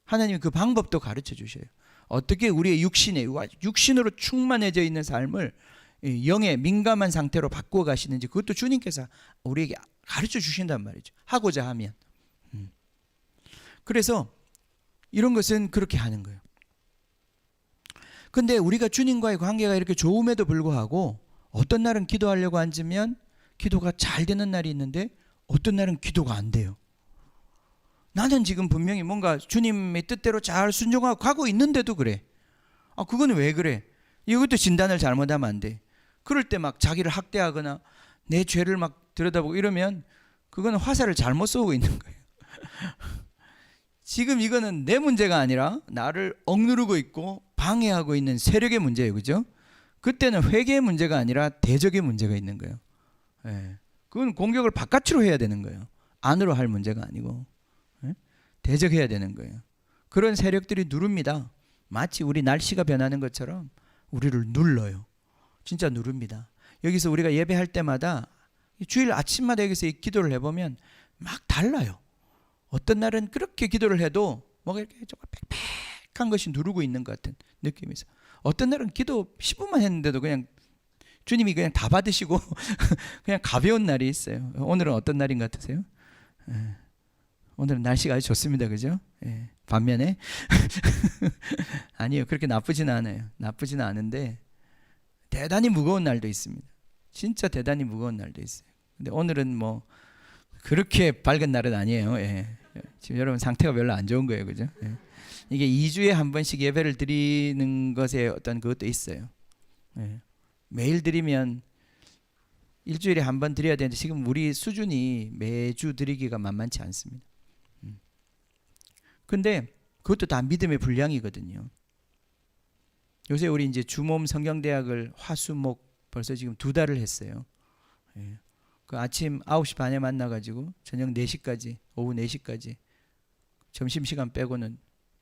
하나님이 그 방법도 가르쳐 주셔요. 어떻게 우리의 육신으로 충만해져 있는 삶을 영의 민감한 상태로 바꾸어 가시는지 그것도 주님께서 우리에게 가르쳐 주신단 말이죠. 하고자 하면. 그래서 이런 것은 그렇게 하는 거예요. 근데 우리가 주님과의 관계가 이렇게 좋음에도 불구하고 어떤 날은 기도하려고 앉으면 기도가 잘 되는 날이 있는데 어떤 날은 기도가 안 돼요. 나는 지금 분명히 뭔가 주님의 뜻대로 잘 순종하고 가고 있는데도 그래. 그거는 왜 그래? 이것도 진단을 잘못하면 안 돼. 그럴 때 막 자기를 학대하거나 내 죄를 막 들여다보고 이러면 그거는 화살을 잘못 쏘고 있는 거예요. 지금 이거는 내 문제가 아니라 나를 억누르고 있고 방해하고 있는 세력의 문제예요. 그죠? 그때는 회개의 문제가 아니라 대적의 문제가 있는 거예요. 예. 그건 공격을 바깥으로 해야 되는 거예요. 안으로 할 문제가 아니고. 예? 대적해야 되는 거예요. 그런 세력들이 누릅니다. 마치 우리 날씨가 변하는 것처럼 우리를 눌러요. 진짜 누릅니다. 여기서 우리가 예배할 때마다 주일 아침마다 여기서 이 기도를 해보면 막 달라요. 어떤 날은 그렇게 기도를 해도 뭔가 이렇게 조금 빽빽한 것이 누르고 있는 것 같은 느낌이 있어요. 어떤 날은 기도 10분만 했는데도 그냥 주님이 그냥 다 받으시고 그냥 가벼운 날이 있어요. 오늘은 어떤 날인 것 같으세요? 오늘은 날씨가 아주 좋습니다. 그죠? 예. 반면에 아니요. 그렇게 나쁘지는 않아요. 나쁘지는 않은데 대단히 무거운 날도 있습니다. 진짜 대단히 무거운 날도 있어요. 근데 오늘은 뭐 그렇게 밝은 날은 아니에요. 예. 지금 여러분 상태가 별로 안 좋은 거예요. 그죠? 예. 이게 2주에 한 번씩 예배를 드리는 것에 어떤 그것도 있어요. 예. 매일 드리면 일주일에 한 번 드려야 되는데 지금 우리 수준이 매주 드리기가 만만치 않습니다. 근데 그것도 다 믿음의 분량이거든요. 요새 우리 이제 주몸 성경대학을 화수목 벌써 지금 2달을 했어요. 예. 그 아침 9시 반에 만나가지고 저녁 4시까지 오후 4시까지 점심시간 빼고는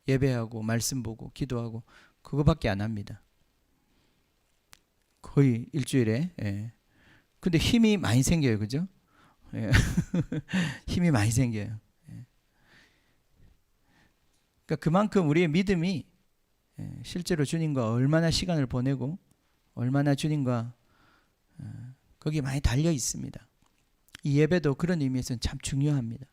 예배하고 말씀 보고 기도하고 그거밖에 안 합니다. 거의 일주일에. 예. 근데 힘이 많이 생겨요. 그죠? 예. 힘이 많이 생겨요. 예. 그러니까 그만큼 우리의 믿음이 실제로 주님과 얼마나 시간을 보내고 얼마나 주님과 거기에 많이 달려 있습니다. 이 예배도 그런 의미에서는 참 중요합니다.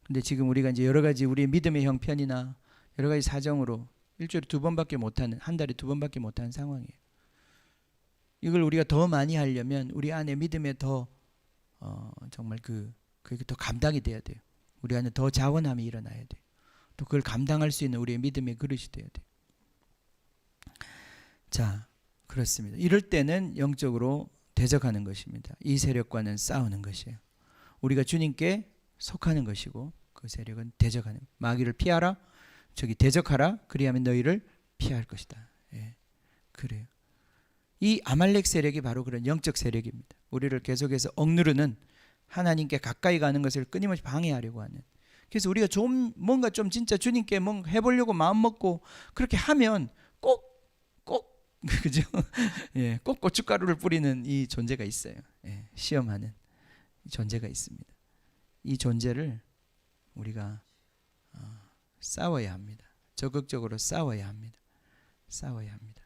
근데 지금 우리가 이제 여러 가지 우리의 믿음의 형편이나 여러 가지 사정으로 일주일에 2번밖에 못하는, 한 달에 2번밖에 못하는 상황이에요. 이걸 우리가 더 많이 하려면 우리 안에 믿음에 더 정말 그게 더 감당이 돼야 돼요. 우리 안에 더 자원함이 일어나야 돼요. 또 그걸 감당할 수 있는 우리의 믿음의 그릇이 돼야 돼요. 자, 그렇습니다. 이럴 때는 영적으로 대적하는 것입니다. 이 세력과는 싸우는 것이에요. 우리가 주님께 속하는 것이고 그 세력은 대적하는, 마귀를 피하라, 저기 대적하라, 그리하면 너희를 피할 것이다. 예, 그래요. 이 아말렉 세력이 바로 그런 영적 세력입니다. 우리를 계속해서 억누르는, 하나님께 가까이 가는 것을 끊임없이 방해하려고 하는. 그래서 우리가 좀 뭔가 좀 진짜 주님께 뭔가 해보려고 마음 먹고 그렇게 하면 꼭 그죠? 예, 꼭 고춧가루를 뿌리는 이 존재가 있어요. 예, 시험하는 존재가 있습니다. 이 존재를 우리가 싸워야 합니다. 적극적으로 싸워야 합니다. 싸워야 합니다.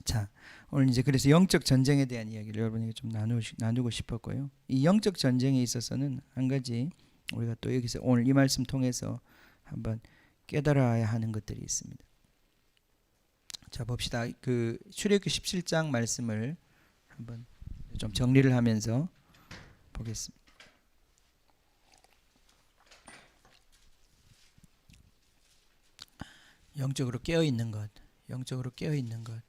자, 오늘 이제 그래서 영적 전쟁에 대한 이야기를 여러분에게 좀 나누고 싶었고요. 이 영적 전쟁에 있어서는 한 가지 우리가 또 여기서 오늘 이 말씀 통해서 한번 깨달아야 하는 것들이 있습니다. 자, 봅시다. 그 출애굽기 17장 말씀을 한번 좀 정리를 하면서 보겠습니다. 영적으로 깨어 있는 것, 영적으로 깨어 있는 것.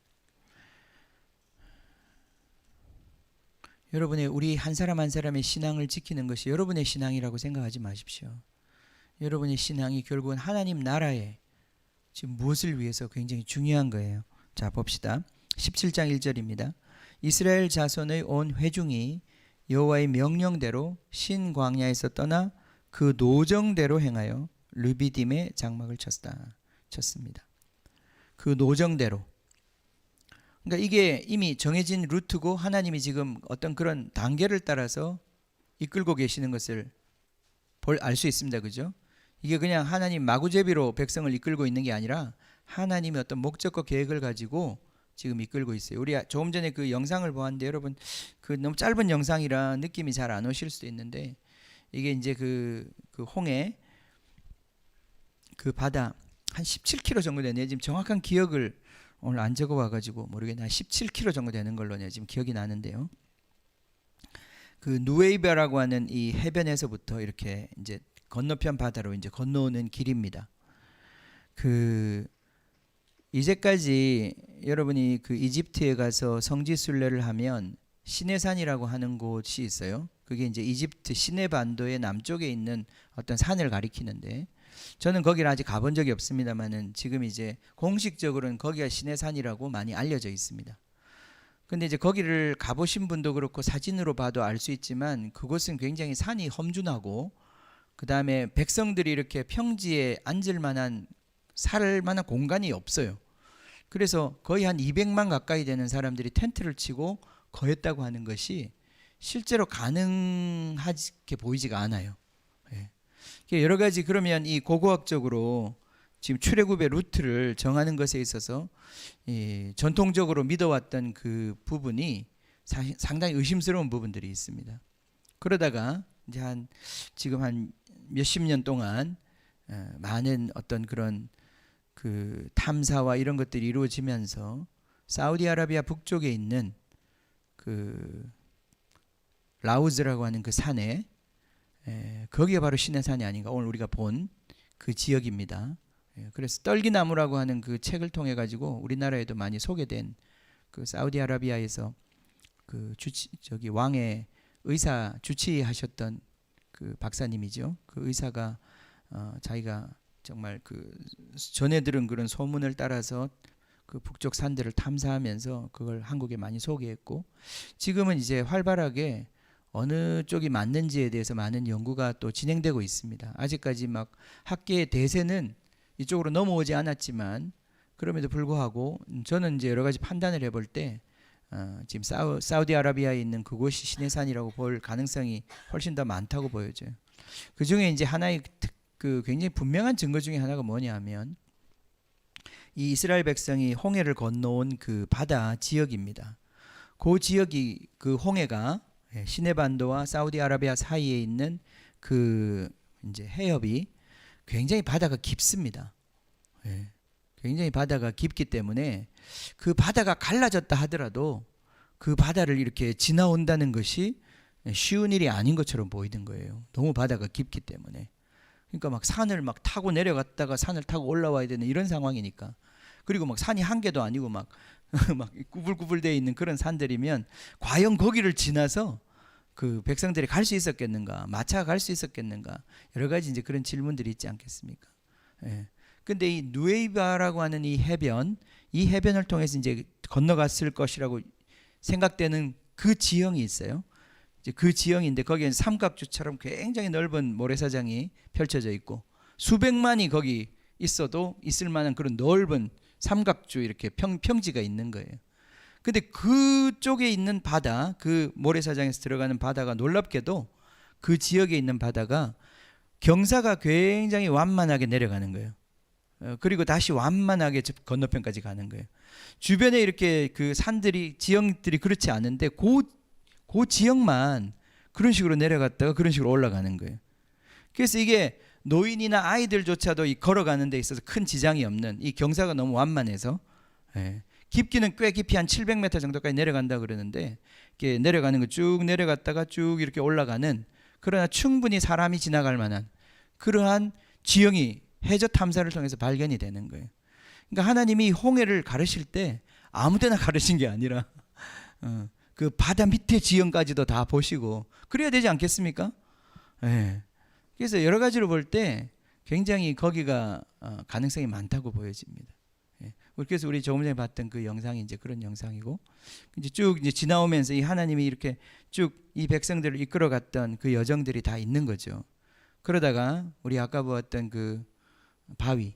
여러분의 우리 한 사람 한 사람의 신앙을 지키는 것이 여러분의 신앙이라고 생각하지 마십시오. 여러분의 신앙이 결국은 하나님 나라에 지금 무엇을 위해서 굉장히 중요한 거예요. 자, 봅시다. 17장 1절입니다. 이스라엘 자손의 온 회중이 여호와의 명령대로 신 광야에서 떠나 그 노정대로 행하여 르비딤의 장막을 쳤습니다. 그 노정대로. 그러니까 이게 이미 정해진 루트고 하나님이 지금 어떤 그런 단계를 따라서 이끌고 계시는 것을 알 수 있습니다. 그죠? 이게 그냥 하나님 마구제비로 백성을 이끌고 있는 게 아니라 하나님의 어떤 목적과 계획을 가지고 지금 이끌고 있어요. 우리 조금 전에 그 영상을 보았는데 여러분 그 너무 짧은 영상이라 느낌이 잘 안 오실 수도 있는데 이게 이제 그 홍해 그 바다 한 17km 정도 되네요. 지금 정확한 기억을 오늘 안 적어와가지고 모르겠네. 한 17km 정도 되는 걸로 지금 기억이 나는데요. 그 누웨이바라고 하는 이 해변에서부터 이렇게 이제 건너편 바다로 이제 건너오는 길입니다. 그 이제까지 여러분이 그 이집트에 가서 성지 순례를 하면 시내산이라고 하는 곳이 있어요. 그게 이제 이집트 시내 반도의 남쪽에 있는 어떤 산을 가리키는데 저는 거기를 아직 가본 적이 없습니다만은 지금 이제 공식적으로는 거기가 시내산이라고 많이 알려져 있습니다. 근데 이제 거기를 가보신 분도 그렇고 사진으로 봐도 알 수 있지만 그곳은 굉장히 산이 험준하고 그 다음에 백성들이 이렇게 평지에 앉을 만한 살 만한 공간이 없어요. 그래서 거의 한 200만 가까이 되는 사람들이 텐트를 치고 거했다고 하는 것이 실제로 가능하게 보이지가 않아요. 예. 여러 가지 그러면 이 고고학적으로 지금 출애굽의 루트를 정하는 것에 있어서 전통적으로 믿어왔던 그 부분이 상당히 의심스러운 부분들이 있습니다. 그러다가 이제 지금 한 몇십 년 동안 많은 어떤 그런 그 탐사와 이런 것들이 이루어지면서 사우디아라비아 북쪽에 있는 그 라우즈라고 하는 그 산에 거기가 바로 시내산이 아닌가 오늘 우리가 본 그 지역입니다. 그래서 떨기나무라고 하는 그 책을 통해 가지고 우리나라에도 많이 소개된 그 사우디아라비아에서 그 저기 왕의 의사 주치하셨던 그 박사님이죠. 그 의사가 자기가 정말 그 전해 들은 그런 소문을 따라서 그 북쪽 산들을 탐사하면서 그걸 한국에 많이 소개했고 지금은 이제 활발하게 어느 쪽이 맞는지에 대해서 많은 연구가 또 진행되고 있습니다. 아직까지 막 학계의 대세는 이쪽으로 넘어오지 않았지만 그럼에도 불구하고 저는 이제 여러 가지 판단을 해볼 때 지금 사우디아라비아에 있는 그곳이 시내산이라고 볼 가능성이 훨씬 더 많다고 보여져요. 그 중에 이제 하나의 그 굉장히 분명한 증거 중에 하나가 뭐냐면 이 이스라엘 백성이 홍해를 건너온 그 바다 지역입니다. 그 지역이 그 홍해가 시내반도와 사우디아라비아 사이에 있는 그 이제 해협이 굉장히 바다가 깊습니다. 굉장히 바다가 깊기 때문에 그 바다가 갈라졌다 하더라도 그 바다를 이렇게 지나온다는 것이 쉬운 일이 아닌 것처럼 보이는 거예요. 너무 바다가 깊기 때문에. 그러니까 막 산을 막 타고 내려갔다가 산을 타고 올라와야 되는 이런 상황이니까. 그리고 막 산이 한 개도 아니고 막 구불구불되어 있는 그런 산들이면 과연 거기를 지나서 그 백성들이 갈 수 있었겠는가, 마차가 갈 수 있었겠는가, 여러 가지 이제 그런 질문들이 있지 않겠습니까? 예. 근데 이 누에이바라고 하는 이 해변을 통해서 이제 건너갔을 것이라고 생각되는 그 지형이 있어요. 이제 그 지형인데 거기에 삼각주처럼 굉장히 넓은 모래사장이 펼쳐져 있고 수백만이 거기 있어도 있을 만한 그런 넓은 삼각주 이렇게 평지가 있는 거예요. 근데 그쪽에 있는 바다, 그 모래사장에서 들어가는 바다가 놀랍게도 그 지역에 있는 바다가 경사가 굉장히 완만하게 내려가는 거예요. 그리고 다시 완만하게 건너편까지 가는 거예요. 주변에 이렇게 그 산들이 지형들이 그렇지 않은데 그 지역만 그런 식으로 내려갔다가 그런 식으로 올라가는 거예요. 그래서 이게 노인이나 아이들조차도 이 걸어가는 데 있어서 큰 지장이 없는 이 경사가 너무 완만해서 깊기는 꽤 깊이 한 700m 정도까지 내려간다 그러는데 이렇게 내려가는 거 쭉 내려갔다가 쭉 이렇게 올라가는 그러나 충분히 사람이 지나갈 만한 그러한 지형이 해저 탐사를 통해서 발견이 되는 거예요. 그러니까 하나님이 홍해를 가르실 때 아무데나 가르신 게 아니라 그 바다 밑에 지형까지도 다 보시고 그래야 되지 않겠습니까? 예. 그래서 여러 가지로 볼 때 굉장히 거기가 가능성이 많다고 보여집니다. 예. 그래서 우리 조금 전에 봤던 그 영상이 이제 그런 영상이고 이제 쭉 이제 지나오면서 이 하나님이 이렇게 쭉 이 백성들을 이끌어갔던 그 여정들이 다 있는 거죠. 그러다가 우리 아까 보았던 그 바위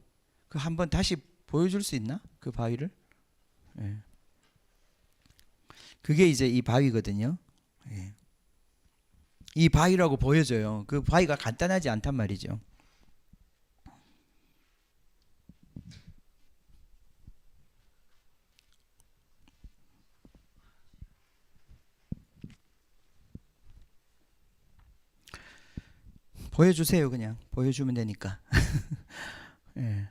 그 한번 다시 보여줄 수 있나? 그 바위를? 예. 그게 이제 이 바위거든요. 예. 이 바위라고 보여져요. 그 바위가 간단하지 않단 말이죠. 보여주세요. 그냥 보여주면 되니까. 예.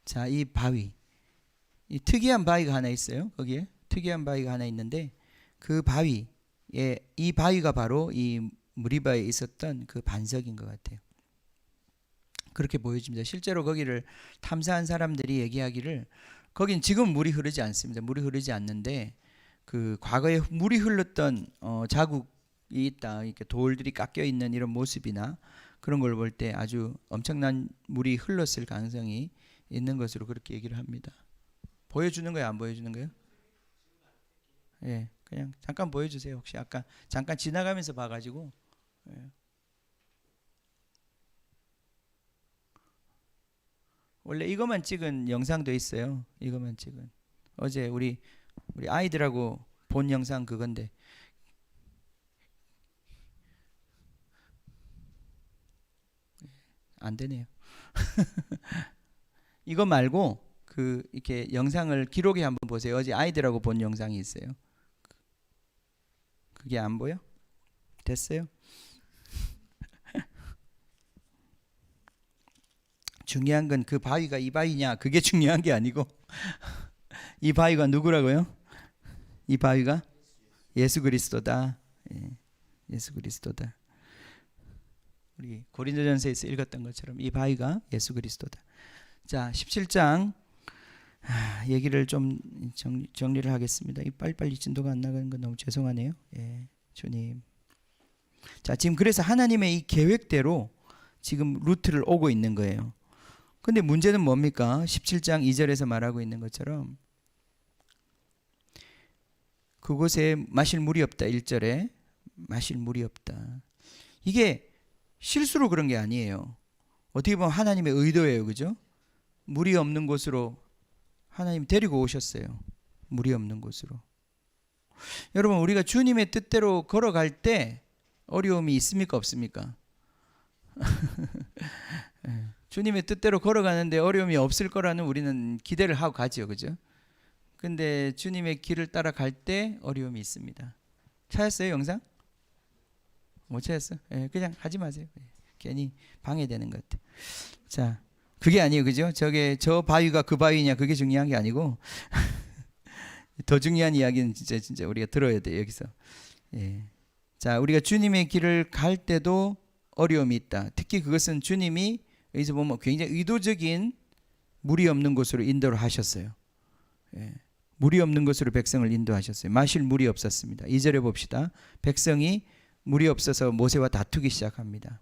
자, 이 바위, 이 특이한 바위가 하나 있어요. 거기에 특이한 바위가 하나 있는데 그 바위에 이 바위가 바로 이 무리바에 있었던 그 반석인 것 같아요. 그렇게 보여집니다. 실제로 거기를 탐사한 사람들이 얘기하기를 거긴 지금 물이 흐르지 않습니다. 물이 흐르지 않는데 그 과거에 물이 흘렀던 자국이 있다. 이렇게 돌들이 깎여 있는 이런 모습이나 그런 걸 볼 때 아주 엄청난 물이 흘렀을 가능성이 있는 것으로 그렇게 얘기를 합니다. 보여주는 거예요, 안 보여주는 거예요? 예, 그냥 잠깐 보여주세요. 혹시 아까 잠깐 지나가면서 봐가지고. 예. 원래 이것만 찍은 영상도 있어요. 이것만 찍은. 어제 우리 아이들하고 본 영상 그건데. 안 되네요. 이거 말고 그 이렇게 영상을 기록에 한번 보세요. 어제 아이들하고 본 영상이 있어요. 그게 안 보여? 됐어요? 중요한 건 그 바위가 이 바위냐 그게 중요한 게 아니고 이 바위가 누구라고요? 이 바위가 예수 그리스도다. 예, 예수 그리스도다. 우리 고린도전서에서 읽었던 것처럼 이 바위가 예수 그리스도다. 자, 17장 얘기를 좀 정리를 하겠습니다. 이 빨리빨리 진도가 안 나가는 건 너무 죄송하네요. 예, 주님. 자, 지금 그래서 하나님의 이 계획대로 지금 루트를 오고 있는 거예요. 근데 문제는 뭡니까? 17장 2절에서 말하고 있는 것처럼 그곳에 마실 물이 없다. 1절에 마실 물이 없다. 이게 실수로 그런 게 아니에요. 어떻게 보면 하나님의 의도예요. 그죠? 물이 없는 곳으로 하나님 데리고 오셨어요. 물이 없는 곳으로. 여러분, 우리가 주님의 뜻대로 걸어갈 때 어려움이 있습니까? 없습니까? 주님의 뜻대로 걸어가는데 어려움이 없을 거라는 우리는 기대를 하고 가죠. 그죠? 근데 주님의 길을 따라갈 때 어려움이 있습니다. 찾았어요, 영상? 못 찾았어? 예, 그냥 하지 마세요. 괜히 방해되는 것 같아요. 자, 그게 아니에요. 그죠? 저 바위가 그 바위냐 그게 중요한 게 아니고 더 중요한 이야기는 진짜 우리가 들어야 돼요. 여기서. 예. 자, 우리가 주님의 길을 갈 때도 어려움이 있다. 특히 그것은 주님이 여기서 보면 굉장히 의도적인 물이 없는 곳으로 인도를 하셨어요. 예. 물이 없는 곳으로 백성을 인도하셨어요. 마실 물이 없었습니다. 2절에 봅시다. 백성이 물이 없어서 모세와 다투기 시작합니다.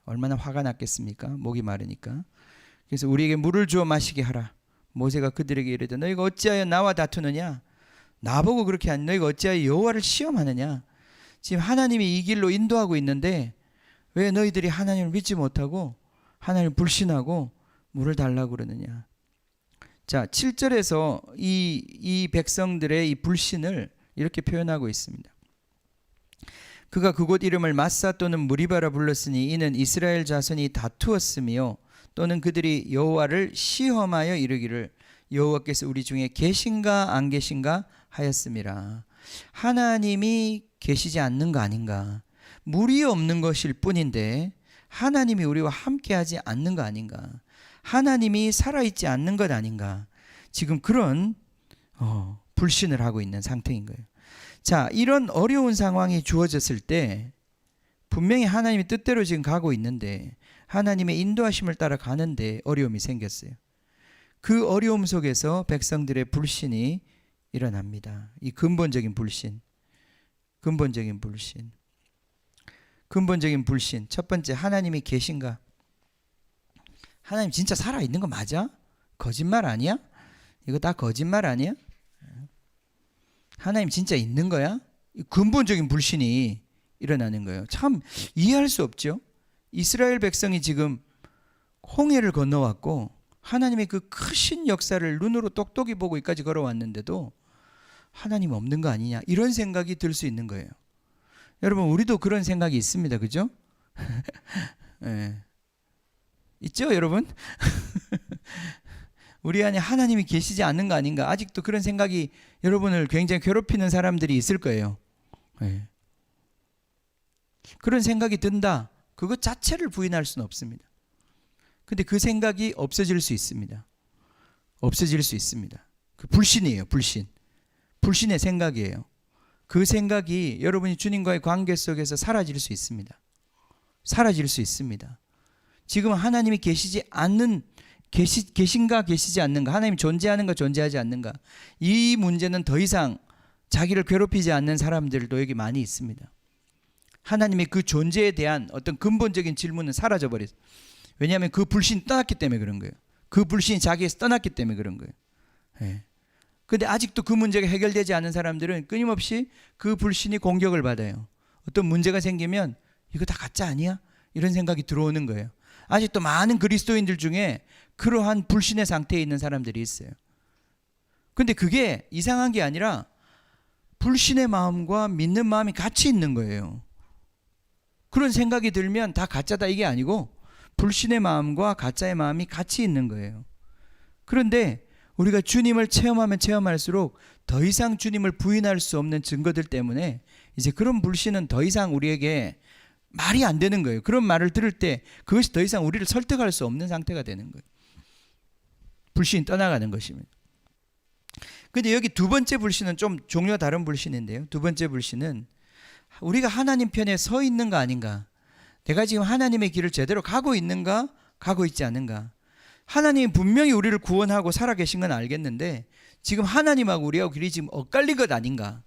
얼마나 화가 났겠습니까? 목이 마르니까. 그래서 우리에게 물을 주어 마시게 하라. 모세가 그들에게 이르되 너희가 어찌하여 나와 다투느냐? 나보고 그렇게 하니 너희가 어찌하여 여호와를 시험하느냐? 지금 하나님이 이 길로 인도하고 있는데 왜 너희들이 하나님을 믿지 못하고 하나님을 불신하고 물을 달라고 그러느냐? 자, 7절에서 이 백성들의 이 불신을 이렇게 표현하고 있습니다. 그가 그곳 이름을 마사 또는 무리바라 불렀으니 이는 이스라엘 자손이 다투었으며 또는 그들이 여호와를 시험하여 이르기를 여호와께서 우리 중에 계신가 안 계신가 하였음이라. 하나님이 계시지 않는 거 아닌가? 물이 없는 것일 뿐인데 하나님이 우리와 함께하지 않는 거 아닌가? 하나님이 살아있지 않는 것 아닌가? 지금 그런 불신을 하고 있는 상태인 거예요. 자, 이런 어려운 상황이 주어졌을 때 분명히 하나님의 뜻대로 지금 가고 있는데 하나님의 인도하심을 따라 가는데 어려움이 생겼어요. 그 어려움 속에서 백성들의 불신이 일어납니다. 이 근본적인 불신. 첫 번째, 하나님이 계신가? 하나님 진짜 살아있는 거 맞아? 거짓말 아니야? 이거 다 거짓말 아니야? 하나님 진짜 있는 거야? 근본적인 불신이 일어나는 거예요. 참 이해할 수 없죠. 이스라엘 백성이 지금 홍해를 건너왔고 하나님의 그 크신 역사를 눈으로 똑똑히 보고 여기까지 걸어왔는데도 하나님 없는 거 아니냐, 이런 생각이 들 수 있는 거예요. 여러분, 우리도 그런 생각이 있습니다. 그죠? 네. 있죠 여러분? 우리 안에 하나님이 계시지 않는 거 아닌가, 아직도 그런 생각이 여러분을 굉장히 괴롭히는 사람들이 있을 거예요. 네. 그런 생각이 든다, 그것 자체를 부인할 수는 없습니다. 근데 그 생각이 없어질 수 있습니다. 그 불신이에요. 불신의 생각이에요. 그 생각이 여러분이 주님과의 관계 속에서 사라질 수 있습니다. 지금 하나님이 계신가 계시지 않는가, 하나님이 존재하는가 존재하지 않는가, 이 문제는 더 이상 자기를 괴롭히지 않는 사람들도 여기 많이 있습니다. 하나님의 그 존재에 대한 어떤 근본적인 질문은 사라져 버렸어요. 왜냐하면 그 불신이 떠났기 때문에 그런 거예요. 그 불신이 자기에서 떠났기 때문에 그런 거예요. 그런데 아직도 그 문제가 해결되지 않은 사람들은 끊임없이 그 불신이 공격을 받아요. 어떤 문제가 생기면 이거 다 가짜 아니야? 이런 생각이 들어오는 거예요. 아직도 많은 그리스도인들 중에 그러한 불신의 상태에 있는 사람들이 있어요. 그런데 그게 이상한 게 아니라 불신의 마음과 믿는 마음이 같이 있는 거예요. 그런 생각이 들면 다 가짜다 이게 아니고 불신의 마음과 가짜의 마음이 같이 있는 거예요. 그런데 우리가 주님을 체험하면 체험할수록 더 이상 주님을 부인할 수 없는 증거들 때문에 이제 그런 불신은 더 이상 우리에게 말이 안 되는 거예요. 그런 말을 들을 때 그것이 더 이상 우리를 설득할 수 없는 상태가 되는 거예요. 불신이 떠나가는 것입니다. 근데 여기 두 번째 불신은 좀 종류가 다른 불신인데요. 두 번째 불신은 우리가 하나님 편에 서 있는 거 아닌가, 내가 지금 하나님의 길을 제대로 가고 있는가, 가고 있지 않은가. 하나님이 분명히 우리를 구원하고 살아계신 건 알겠는데 지금 하나님하고 우리하고 길이 지금 엇갈린 것 아닌가,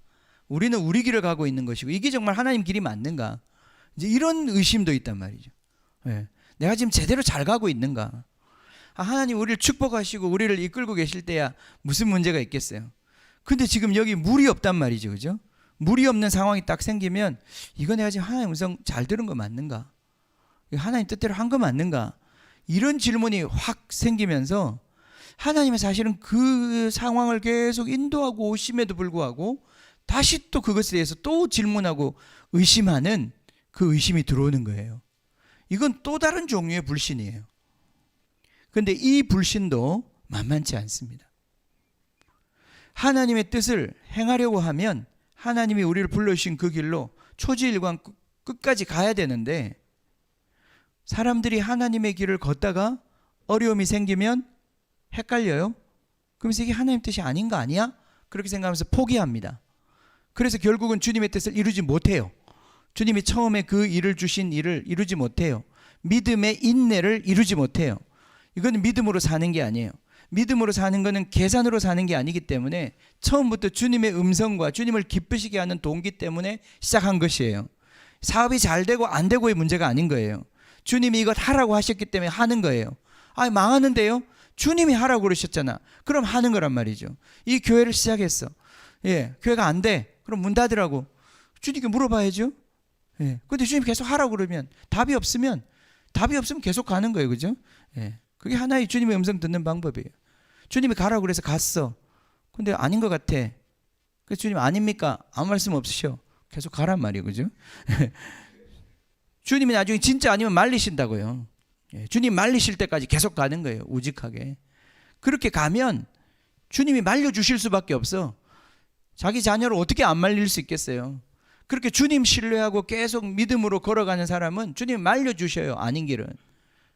우리는 우리 길을 가고 있는 것이고 이게 정말 하나님 길이 맞는가, 이제 이런 의심도 있단 말이죠. 내가 지금 제대로 잘 가고 있는가. 하나님 우리를 축복하시고 우리를 이끌고 계실 때야 무슨 문제가 있겠어요. 근데 지금 여기 물이 없단 말이죠. 그죠? 물이 없는 상황이 딱 생기면 이거 내가 지금 하나님 음성 잘 들은 거 맞는가, 하나님 뜻대로 한 거 맞는가, 이런 질문이 확 생기면서 하나님은 사실은 그 상황을 계속 인도하고 오심에도 불구하고 다시 또 그것에 대해서 또 질문하고 의심하는 그 의심이 들어오는 거예요. 이건 또 다른 종류의 불신이에요. 그런데 이 불신도 만만치 않습니다. 하나님의 뜻을 행하려고 하면 하나님이 우리를 불러주신 그 길로 초지일관 끝까지 가야 되는데 사람들이 하나님의 길을 걷다가 어려움이 생기면 헷갈려요. 그러면서 이게 하나님 뜻이 아닌 거 아니야? 그렇게 생각하면서 포기합니다. 그래서 결국은 주님의 뜻을 이루지 못해요. 주님이 처음에 그 일을 주신 일을 이루지 못해요. 믿음의 인내를 이루지 못해요. 이건 믿음으로 사는 게 아니에요. 믿음으로 사는 것은 계산으로 사는 게 아니기 때문에 처음부터 주님의 음성과 주님을 기쁘시게 하는 동기 때문에 시작한 것이에요. 사업이 잘 되고 안 되고의 문제가 아닌 거예요. 주님이 이것 하라고 하셨기 때문에 하는 거예요. 망하는데요? 주님이 하라고 그러셨잖아. 그럼 하는 거란 말이죠. 이 교회를 시작했어. 교회가 안 돼. 그럼 문 닫으라고. 주님께 물어봐야죠. 근데 주님 계속 하라고 그러면 답이 없으면 계속 가는 거예요. 그죠? 그게 하나의 주님의 음성 듣는 방법이에요. 주님이 가라고 그래서 갔어. 근데 아닌 것 같아. 그래서 주님 아닙니까? 아무 말씀 없으셔. 계속 가란 말이에요. 그죠? 주님이 나중에 진짜 아니면 말리신다고요. 주님 말리실 때까지 계속 가는 거예요. 우직하게. 그렇게 가면 주님이 말려주실 수밖에 없어. 자기 자녀를 어떻게 안 말릴 수 있겠어요? 그렇게 주님 신뢰하고 계속 믿음으로 걸어가는 사람은 주님 말려주셔요. 아닌 길은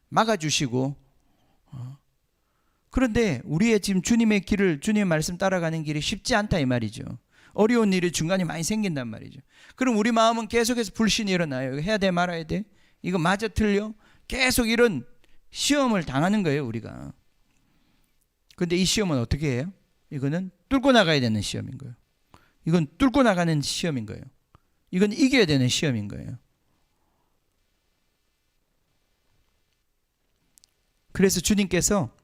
막아주시고. 그런데 우리의 지금 주님의 길을, 주님의 말씀 따라가는 길이 쉽지 않다 이 말이죠. 어려운 일이 중간에 많이 생긴단 말이죠. 그럼 우리 마음은 계속해서 불신이 일어나요. 이거 해야 돼 말아야 돼? 이거 맞아 틀려? 계속 이런 시험을 당하는 거예요 우리가. 근데 이 시험은 어떻게 해요? 이거는 뚫고 나가야 되는 시험인 거예요. 이건 뚫고 나가는 시험인 거예요. 이건 이겨야 되는 시험인 거예요. 그래서 주님께서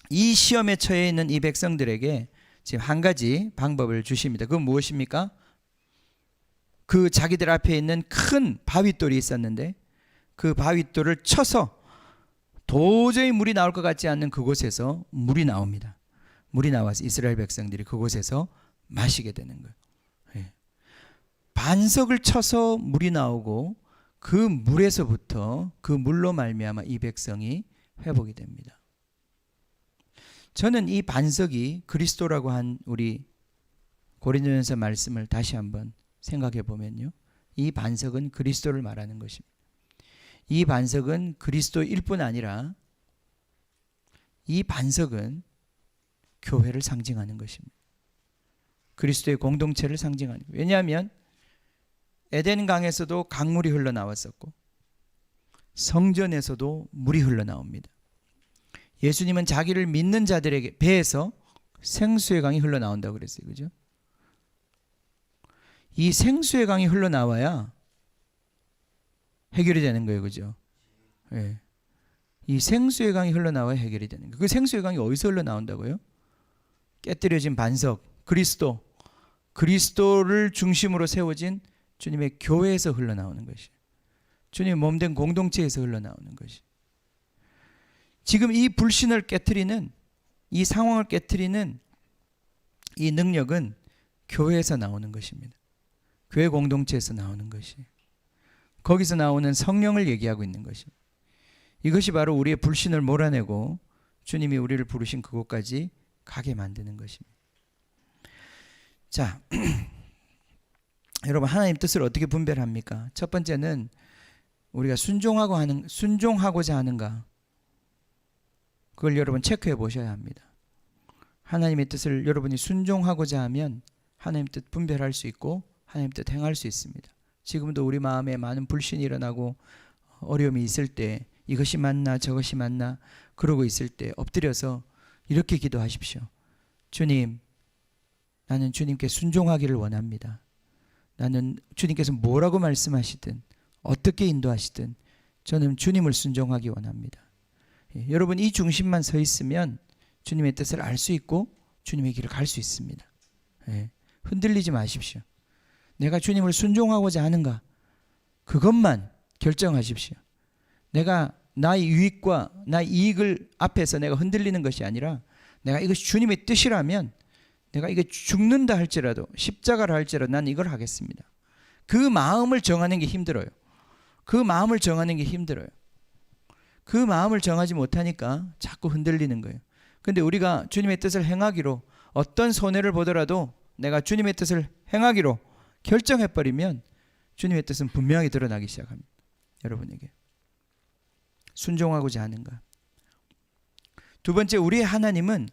이 시험에 처해 있는 이 백성들에게 지금 한 가지 방법을 주십니다. 그건 무엇입니까? 그 자기들 앞에 있는 큰 바윗돌이 있었는데 그 바윗돌을 쳐서 도저히 물이 나올 것 같지 않는 그곳에서 물이 나옵니다. 물이 나와서 이스라엘 백성들이 그곳에서 마시게 되는 거예요. 반석을 쳐서 물이 나오고 그 물에서부터 그 물로 말미암아 이 백성이 회복이 됩니다. 저는 이 반석이 그리스도라고 한 우리 고린도전서 말씀을 다시 한번 생각해 보면요. 이 반석은 그리스도를 말하는 것입니다. 이 반석은 그리스도일 뿐 아니라 이 반석은 교회를 상징하는 것입니다. 그리스도의 공동체를 상징하는 거예요. 왜냐하면 에덴강에서도 강물이 흘러나왔었고 성전에서도 물이 흘러나옵니다. 예수님은 자기를 믿는 자들에게 배에서 생수의 강이 흘러나온다고 그랬어요. 그죠? 이 생수의 강이 흘러나와야 해결이 되는 거예요. 그죠? 예. 이 생수의 강이 흘러나와야 해결이 되는 거예요. 그 생수의 강이 어디서 흘러나온다고요? 깨뜨려진 반석, 그리스도를 중심으로 세워진 주님의 교회에서 흘러나오는 것이, 주님의 몸된 공동체에서 흘러나오는 것이. 지금 이 불신을 깨트리는, 이 상황을 깨트리는 이 능력은 교회에서 나오는 것입니다. 교회 공동체에서 나오는 것이, 거기서 나오는 성령을 얘기하고 있는 것입니다. 이것이 바로 우리의 불신을 몰아내고 주님이 우리를 부르신 그곳까지 가게 만드는 것입니다. 자, 여러분, 하나님 뜻을 어떻게 분별합니까? 첫 번째는 우리가 순종하고자 하는가, 그걸 여러분 체크해 보셔야 합니다. 하나님의 뜻을 여러분이 순종하고자 하면 하나님 뜻 분별할 수 있고 하나님 뜻 행할 수 있습니다. 지금도 우리 마음에 많은 불신이 일어나고 어려움이 있을 때, 이것이 맞나 저것이 맞나 그러고 있을 때 엎드려서 이렇게 기도하십시오. 주님, 나는 주님께 순종하기를 원합니다. 나는 주님께서 뭐라고 말씀하시든 어떻게 인도하시든 저는 주님을 순종하기 원합니다. 여러분, 이 중심만 서 있으면 주님의 뜻을 알 수 있고 주님의 길을 갈 수 있습니다. 흔들리지 마십시오. 내가 주님을 순종하고자 하는가, 그것만 결정하십시오. 내가 나의 유익과 나의 이익을 앞에서 내가 흔들리는 것이 아니라, 내가 이것이 주님의 뜻이라면 내가 이게 죽는다 할지라도, 십자가를 할지라도 난 이걸 하겠습니다. 그 마음을 정하는 게 힘들어요. 그 마음을 정하는 게 힘들어요. 그 마음을 정하지 못하니까 자꾸 흔들리는 거예요. 근데 우리가 주님의 뜻을 행하기로, 어떤 손해를 보더라도 내가 주님의 뜻을 행하기로 결정해버리면 주님의 뜻은 분명히 드러나기 시작합니다. 여러분에게 순종하고자 하는가. 두 번째, 우리의 하나님은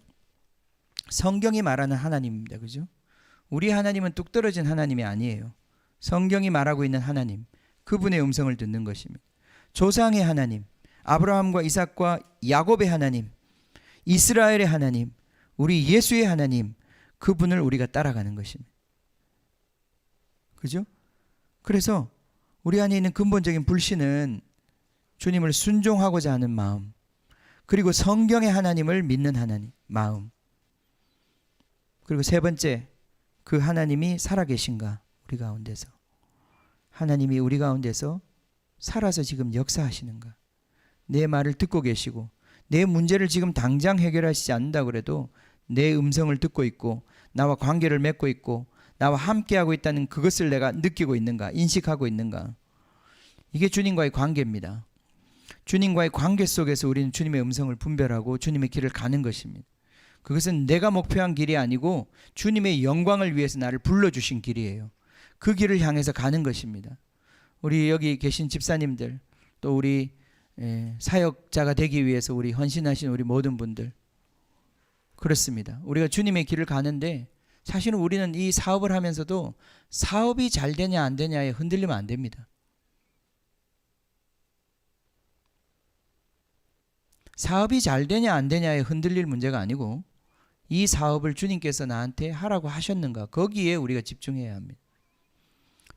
성경이 말하는 하나님입니다. 그죠? 우리 하나님은 뚝 떨어진 하나님이 아니에요. 성경이 말하고 있는 하나님, 그분의 음성을 듣는 것입니다. 조상의 하나님, 아브라함과 이삭과 야곱의 하나님, 이스라엘의 하나님, 우리 예수의 하나님, 그분을 우리가 따라가는 것입니다. 그죠? 그래서 우리 안에 있는 근본적인 불신은 주님을 순종하고자 하는 마음, 그리고 성경의 하나님을 믿는 하나님 마음, 그리고 세 번째, 그 하나님이 살아계신가, 우리 가운데서 하나님이 우리 가운데서 살아서 지금 역사하시는가, 내 말을 듣고 계시고 내 문제를 지금 당장 해결하시지 않는다 그래도 내 음성을 듣고 있고 나와 관계를 맺고 있고 나와 함께하고 있다는 그것을 내가 느끼고 있는가, 인식하고 있는가. 이게 주님과의 관계입니다. 주님과의 관계 속에서 우리는 주님의 음성을 분별하고 주님의 길을 가는 것입니다. 그것은 내가 목표한 길이 아니고 주님의 영광을 위해서 나를 불러주신 길이에요. 그 길을 향해서 가는 것입니다. 우리 여기 계신 집사님들, 또 우리 사역자가 되기 위해서 우리 헌신하신 우리 모든 분들, 그렇습니다. 우리가 주님의 길을 가는데 사실은 우리는 이 사업을 하면서도 사업이 잘 되냐 안 되냐에 흔들리면 안 됩니다. 사업이 잘 되냐 안 되냐에 흔들릴 문제가 아니고 이 사업을 주님께서 나한테 하라고 하셨는가, 거기에 우리가 집중해야 합니다.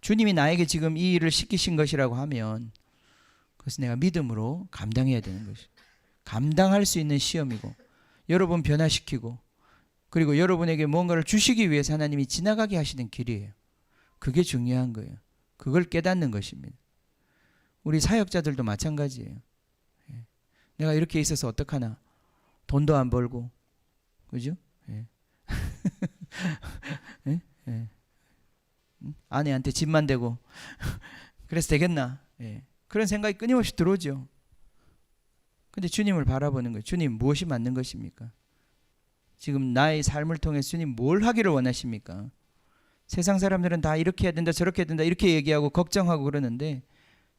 주님이 나에게 지금 이 일을 시키신 것이라고 하면 그것은 내가 믿음으로 감당해야 되는 것이죠. 감당할 수 있는 시험이고, 여러분 변화시키고, 그리고 여러분에게 뭔가를 주시기 위해서 하나님이 지나가게 하시는 길이에요. 그게 중요한 거예요. 그걸 깨닫는 것입니다. 우리 사역자들도 마찬가지예요. 내가 이렇게 있어서 어떡하나, 돈도 안 벌고, 그죠? 예. 예? 예. 아내한테 집만 대고 그래서 되겠나? 예. 그런 생각이 끊임없이 들어오죠. 근데 주님을 바라보는 거예요. 주님, 무엇이 맞는 것입니까? 지금 나의 삶을 통해 주님 뭘 하기를 원하십니까? 세상 사람들은 다 이렇게 해야 된다, 저렇게 해야 된다, 이렇게 얘기하고 걱정하고 그러는데,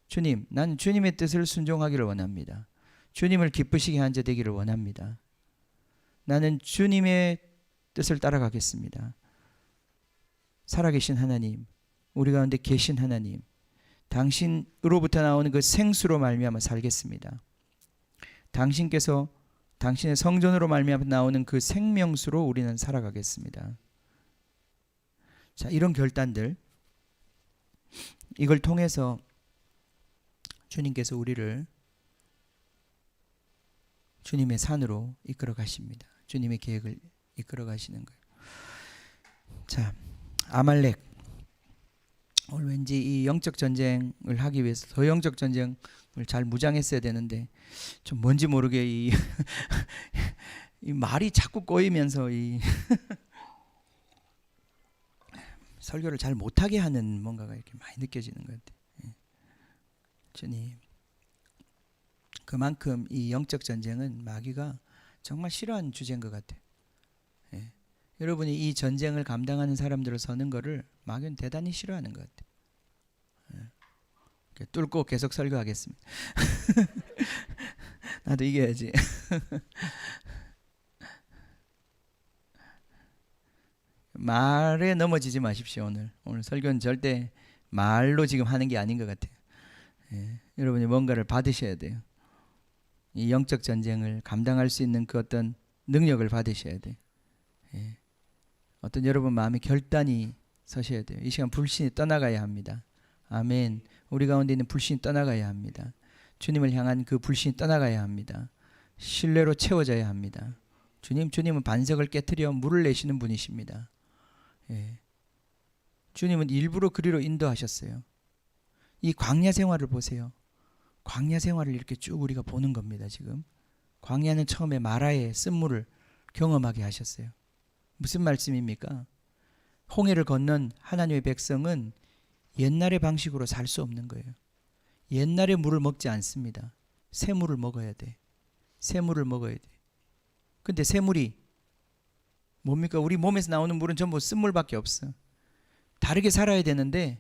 주님, 나는 주님의 뜻을 순종하기를 원합니다. 주님을 기쁘시게 한 자 되기를 원합니다. 나는 주님의 뜻을 따라가겠습니다. 살아계신 하나님, 우리 가운데 계신 하나님, 당신으로부터 나오는 그 생수로 말미암아 살겠습니다. 당신께서 당신의 성전으로 말미암아 나오는 그 생명수로 우리는 살아가겠습니다. 자, 이런 결단들, 이걸 통해서 주님께서 우리를 주님의 산으로 이끌어 가십니다. 주님의 계획을 이끌어 가시는 거예요. 자, 아말렉. 오늘 왠지 이 영적 전쟁을 하기 위해서 더 영적 전쟁을 잘 무장했어야 되는데, 좀 뭔지 모르게 이 말이 자꾸 꼬이면서 이 설교를 잘 못하게 하는 뭔가가 이렇게 많이 느껴지는 것 같아요. 주님, 그만큼 이 영적 전쟁은 마귀가 정말 싫어하는 주제인 것 같아요. 예. 여러분이 이 전쟁을 감당하는 사람들을 서는 거를 마귀는 대단히 싫어하는 것 같아요. 예. 뚫고 계속 설교하겠습니다. 나도 이겨야지. 말에 넘어지지 마십시오. 오늘 설교는 절대 말로 지금 하는 게 아닌 것 같아요. 예. 여러분이 뭔가를 받으셔야 돼요. 이 영적 전쟁을 감당할 수 있는 그 어떤 능력을 받으셔야 돼요. 예. 어떤 여러분 마음에 결단이 서셔야 돼요. 이 시간 불신이 떠나가야 합니다. 아멘. 우리 가운데 있는 불신이 떠나가야 합니다. 주님을 향한 그 불신이 떠나가야 합니다. 신뢰로 채워져야 합니다. 주님은 반석을 깨트려 물을 내시는 분이십니다. 예. 주님은 일부러 그리로 인도하셨어요. 이 광야 생활을 보세요. 광야 생활을 이렇게 쭉 우리가 보는 겁니다. 지금 광야는 처음에 마라의 쓴물을 경험하게 하셨어요. 무슨 말씀입니까? 홍해를 건넌 하나님의 백성은 옛날의 방식으로 살 수 없는 거예요. 옛날의 물을 먹지 않습니다. 새물을 먹어야 돼. 새물을 먹어야 돼. 근데 새물이 뭡니까? 우리 몸에서 나오는 물은 전부 쓴물밖에 없어. 다르게 살아야 되는데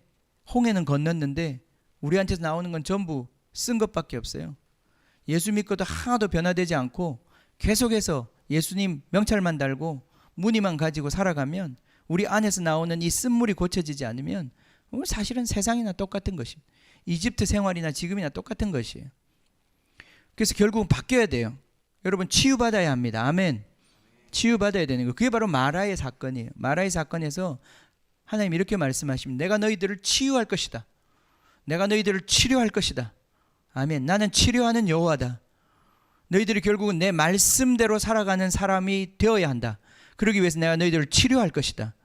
홍해는 건넜는데 우리한테서 나오는 건 전부 쓴 것밖에 없어요. 예수 믿고도 하나도 변화되지 않고 계속해서 예수님 명찰만 달고 무늬만 가지고 살아가면, 우리 안에서 나오는 이 쓴물이 고쳐지지 않으면 사실은 세상이나 똑같은 것입니다. 이집트 생활이나 지금이나 똑같은 것이에요. 그래서 결국은 바뀌어야 돼요. 여러분, 치유받아야 합니다. 아멘. 치유받아야 되는 거. 그게 바로 마라의 사건이에요. 마라의 사건에서 하나님 이렇게 말씀하십니다. 내가 너희들을 치유할 것이다. 내가 너희들을 치료할 것이다. 아멘. 나는 치료하는 여호와다. 너희들이 결국은 내 말씀대로 살아가는 사람이 되어야 한다. 그러기 위해서 내가 너희들을 치료할 것이다.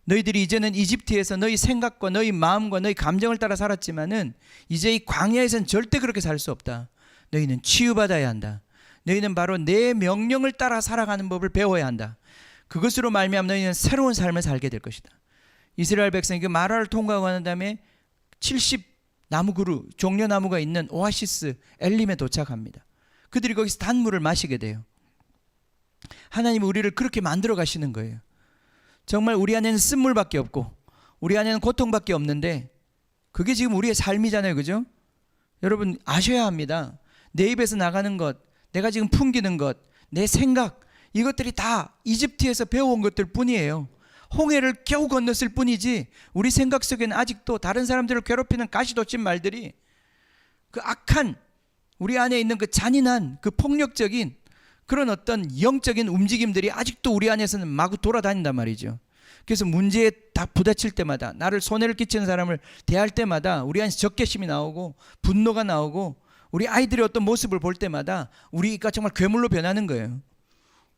너희들이 이제는 이집트에서 너희 생각과 너희 마음과 너희 감정을 따라 살았지만은 이제 이 광야에서는 절대 그렇게 살 수 없다. 너희는 치유받아야 한다. 너희는 바로 내 명령을 따라 살아가는 법을 배워야 한다. 그것으로 말미암아 너희는 새로운 삶을 살게 될 것이다. 이스라엘 백성이 그 마라를 통과하고 난 다음에 70 나무 그루, 종려나무가 있는 오아시스 엘림에 도착합니다. 그들이 거기서 단물을 마시게 돼요. 하나님은 우리를 그렇게 만들어 가시는 거예요. 정말 우리 안에는 쓴물밖에 없고 우리 안에는 고통밖에 없는데 그게 지금 우리의 삶이잖아요. 그죠? 여러분 아셔야 합니다. 내 입에서 나가는 것, 내가 지금 풍기는 것, 내 생각, 이것들이 다 이집트에서 배워온 것들 뿐이에요. 홍해를 겨우 건넜을 뿐이지 우리 생각 속에는 아직도 다른 사람들을 괴롭히는 가시돋친 말들이, 그 악한 우리 안에 있는 그 잔인한 그 폭력적인 그런 어떤 영적인 움직임들이 아직도 우리 안에서는 마구 돌아다닌단 말이죠. 그래서 문제에 다 부딪힐 때마다, 나를 손해를 끼치는 사람을 대할 때마다 우리 안에서 적개심이 나오고 분노가 나오고, 우리 아이들의 어떤 모습을 볼 때마다 우리가 정말 괴물로 변하는 거예요.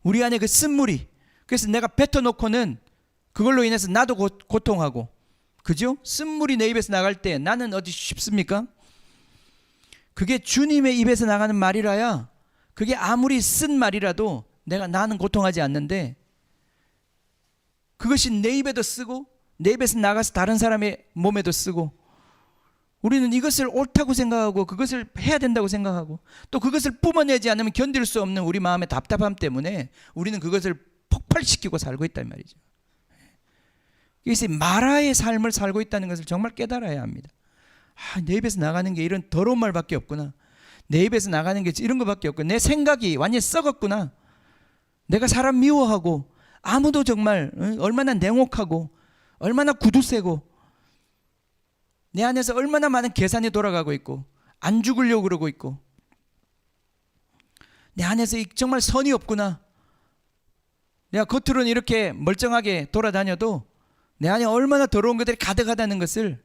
우리 안에 그 쓴물이, 그래서 내가 뱉어놓고는 그걸로 인해서 나도 고통하고, 그죠? 쓴물이 내 입에서 나갈 때 나는 어디 쉽습니까? 그게 주님의 입에서 나가는 말이라야, 그게 아무리 쓴 말이라도 나는 고통하지 않는데, 그것이 내 입에도 쓰고 내 입에서 나가서 다른 사람의 몸에도 쓰고, 우리는 이것을 옳다고 생각하고 그것을 해야 된다고 생각하고, 또 그것을 뿜어내지 않으면 견딜 수 없는 우리 마음의 답답함 때문에 우리는 그것을 폭발시키고 살고 있단 말이죠. 그래서 마라의 삶을 살고 있다는 것을 정말 깨달아야 합니다. 내 입에서 나가는 게 이런 더러운 말밖에 없구나. 내 입에서 나가는 게 이런 것밖에 없구나. 내 생각이 완전히 썩었구나. 내가 사람 미워하고, 아무도 정말 얼마나 냉혹하고 얼마나 구두쇠고, 내 안에서 얼마나 많은 계산이 돌아가고 있고 안 죽으려고 그러고 있고, 내 안에서 정말 선이 없구나. 내가 겉으로는 이렇게 멀쩡하게 돌아다녀도 내 안에 얼마나 더러운 것들이 가득하다는 것을,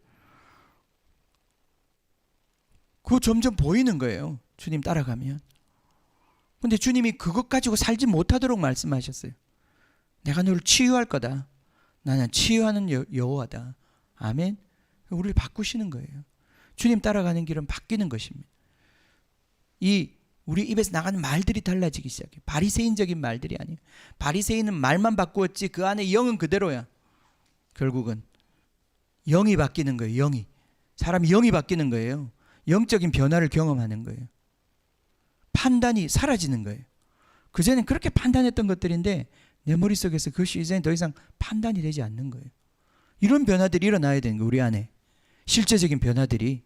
그거 점점 보이는 거예요. 주님 따라가면. 근데 주님이 그것 가지고 살지 못하도록 말씀하셨어요. 내가 너를 치유할 거다. 나는 치유하는 여호와다. 아멘. 우리를 바꾸시는 거예요. 주님 따라가는 길은 바뀌는 것입니다. 우리 입에서 나가는 말들이 달라지기 시작해요. 바리새인적인 말들이 아니에요. 바리새인은 말만 바꾸었지 그 안에 영은 그대로야. 결국은 영이 바뀌는 거예요. 사람이 영이 바뀌는 거예요. 영적인 변화를 경험하는 거예요. 판단이 사라지는 거예요. 그전엔 그렇게 판단했던 것들인데 내 머릿속에서 그것이 이제는 더 이상 판단이 되지 않는 거예요. 이런 변화들이 일어나야 되는 거예요. 우리 안에 실제적인 변화들이.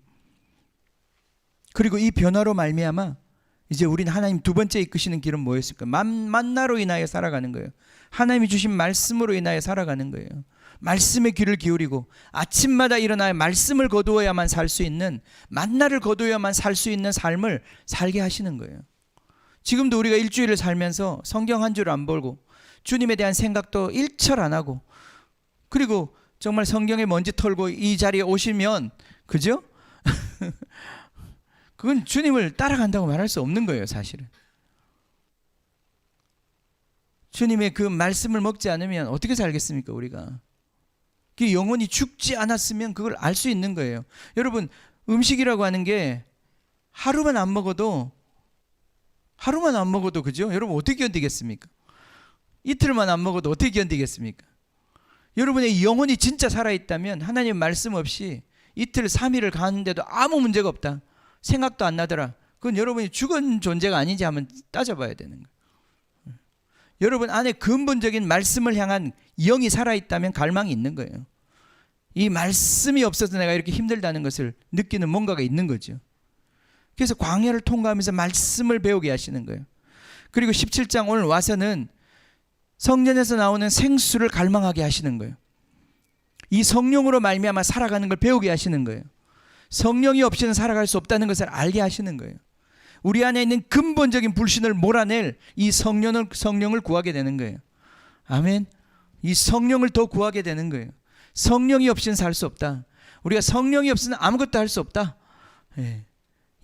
그리고 이 변화로 말미암아 이제 우리는 하나님 두 번째 이끄시는 길은 뭐였을까? 만나로 인하여 살아가는 거예요. 하나님이 주신 말씀으로 인하여 살아가는 거예요. 말씀의 귀를 기울이고 아침마다 일어나야 말씀을 거두어야만 살 수 있는, 만나를 거두어야만 살 수 있는 삶을 살게 하시는 거예요. 지금도 우리가 일주일을 살면서 성경 한 줄 안 보고 주님에 대한 생각도 일철 안 하고, 그리고 정말 성경에 먼지 털고 이 자리에 오시면, 그죠? 그건 주님을 따라간다고 말할 수 없는 거예요. 사실은 주님의 그 말씀을 먹지 않으면 어떻게 살겠습니까? 우리가 그 영혼이 죽지 않았으면 그걸 알 수 있는 거예요. 여러분, 음식이라고 하는 게 하루만 안 먹어도 그죠? 여러분 어떻게 견디겠습니까? 이틀만 안 먹어도 어떻게 견디겠습니까? 여러분의 영혼이 진짜 살아있다면 하나님 말씀 없이 이틀 3일을 가는데도 아무 문제가 없다, 생각도 안 나더라, 그건 여러분이 죽은 존재가 아닌지 한번 따져봐야 되는 거예요. 여러분 안에 근본적인 말씀을 향한 영이 살아있다면 갈망이 있는 거예요. 이 말씀이 없어서 내가 이렇게 힘들다는 것을 느끼는 뭔가가 있는 거죠. 그래서 광야를 통과하면서 말씀을 배우게 하시는 거예요. 그리고 17장 오늘 와서는 성전에서 나오는 생수를 갈망하게 하시는 거예요. 이 성령으로 말미암아 살아가는 걸 배우게 하시는 거예요. 성령이 없이는 살아갈 수 없다는 것을 알게 하시는 거예요. 우리 안에 있는 근본적인 불신을 몰아낼 이 성령을 구하게 되는 거예요. 아멘. 이 성령을 더 구하게 되는 거예요. 성령이 없이는 살 수 없다. 우리가 성령이 없이는 아무것도 할 수 없다.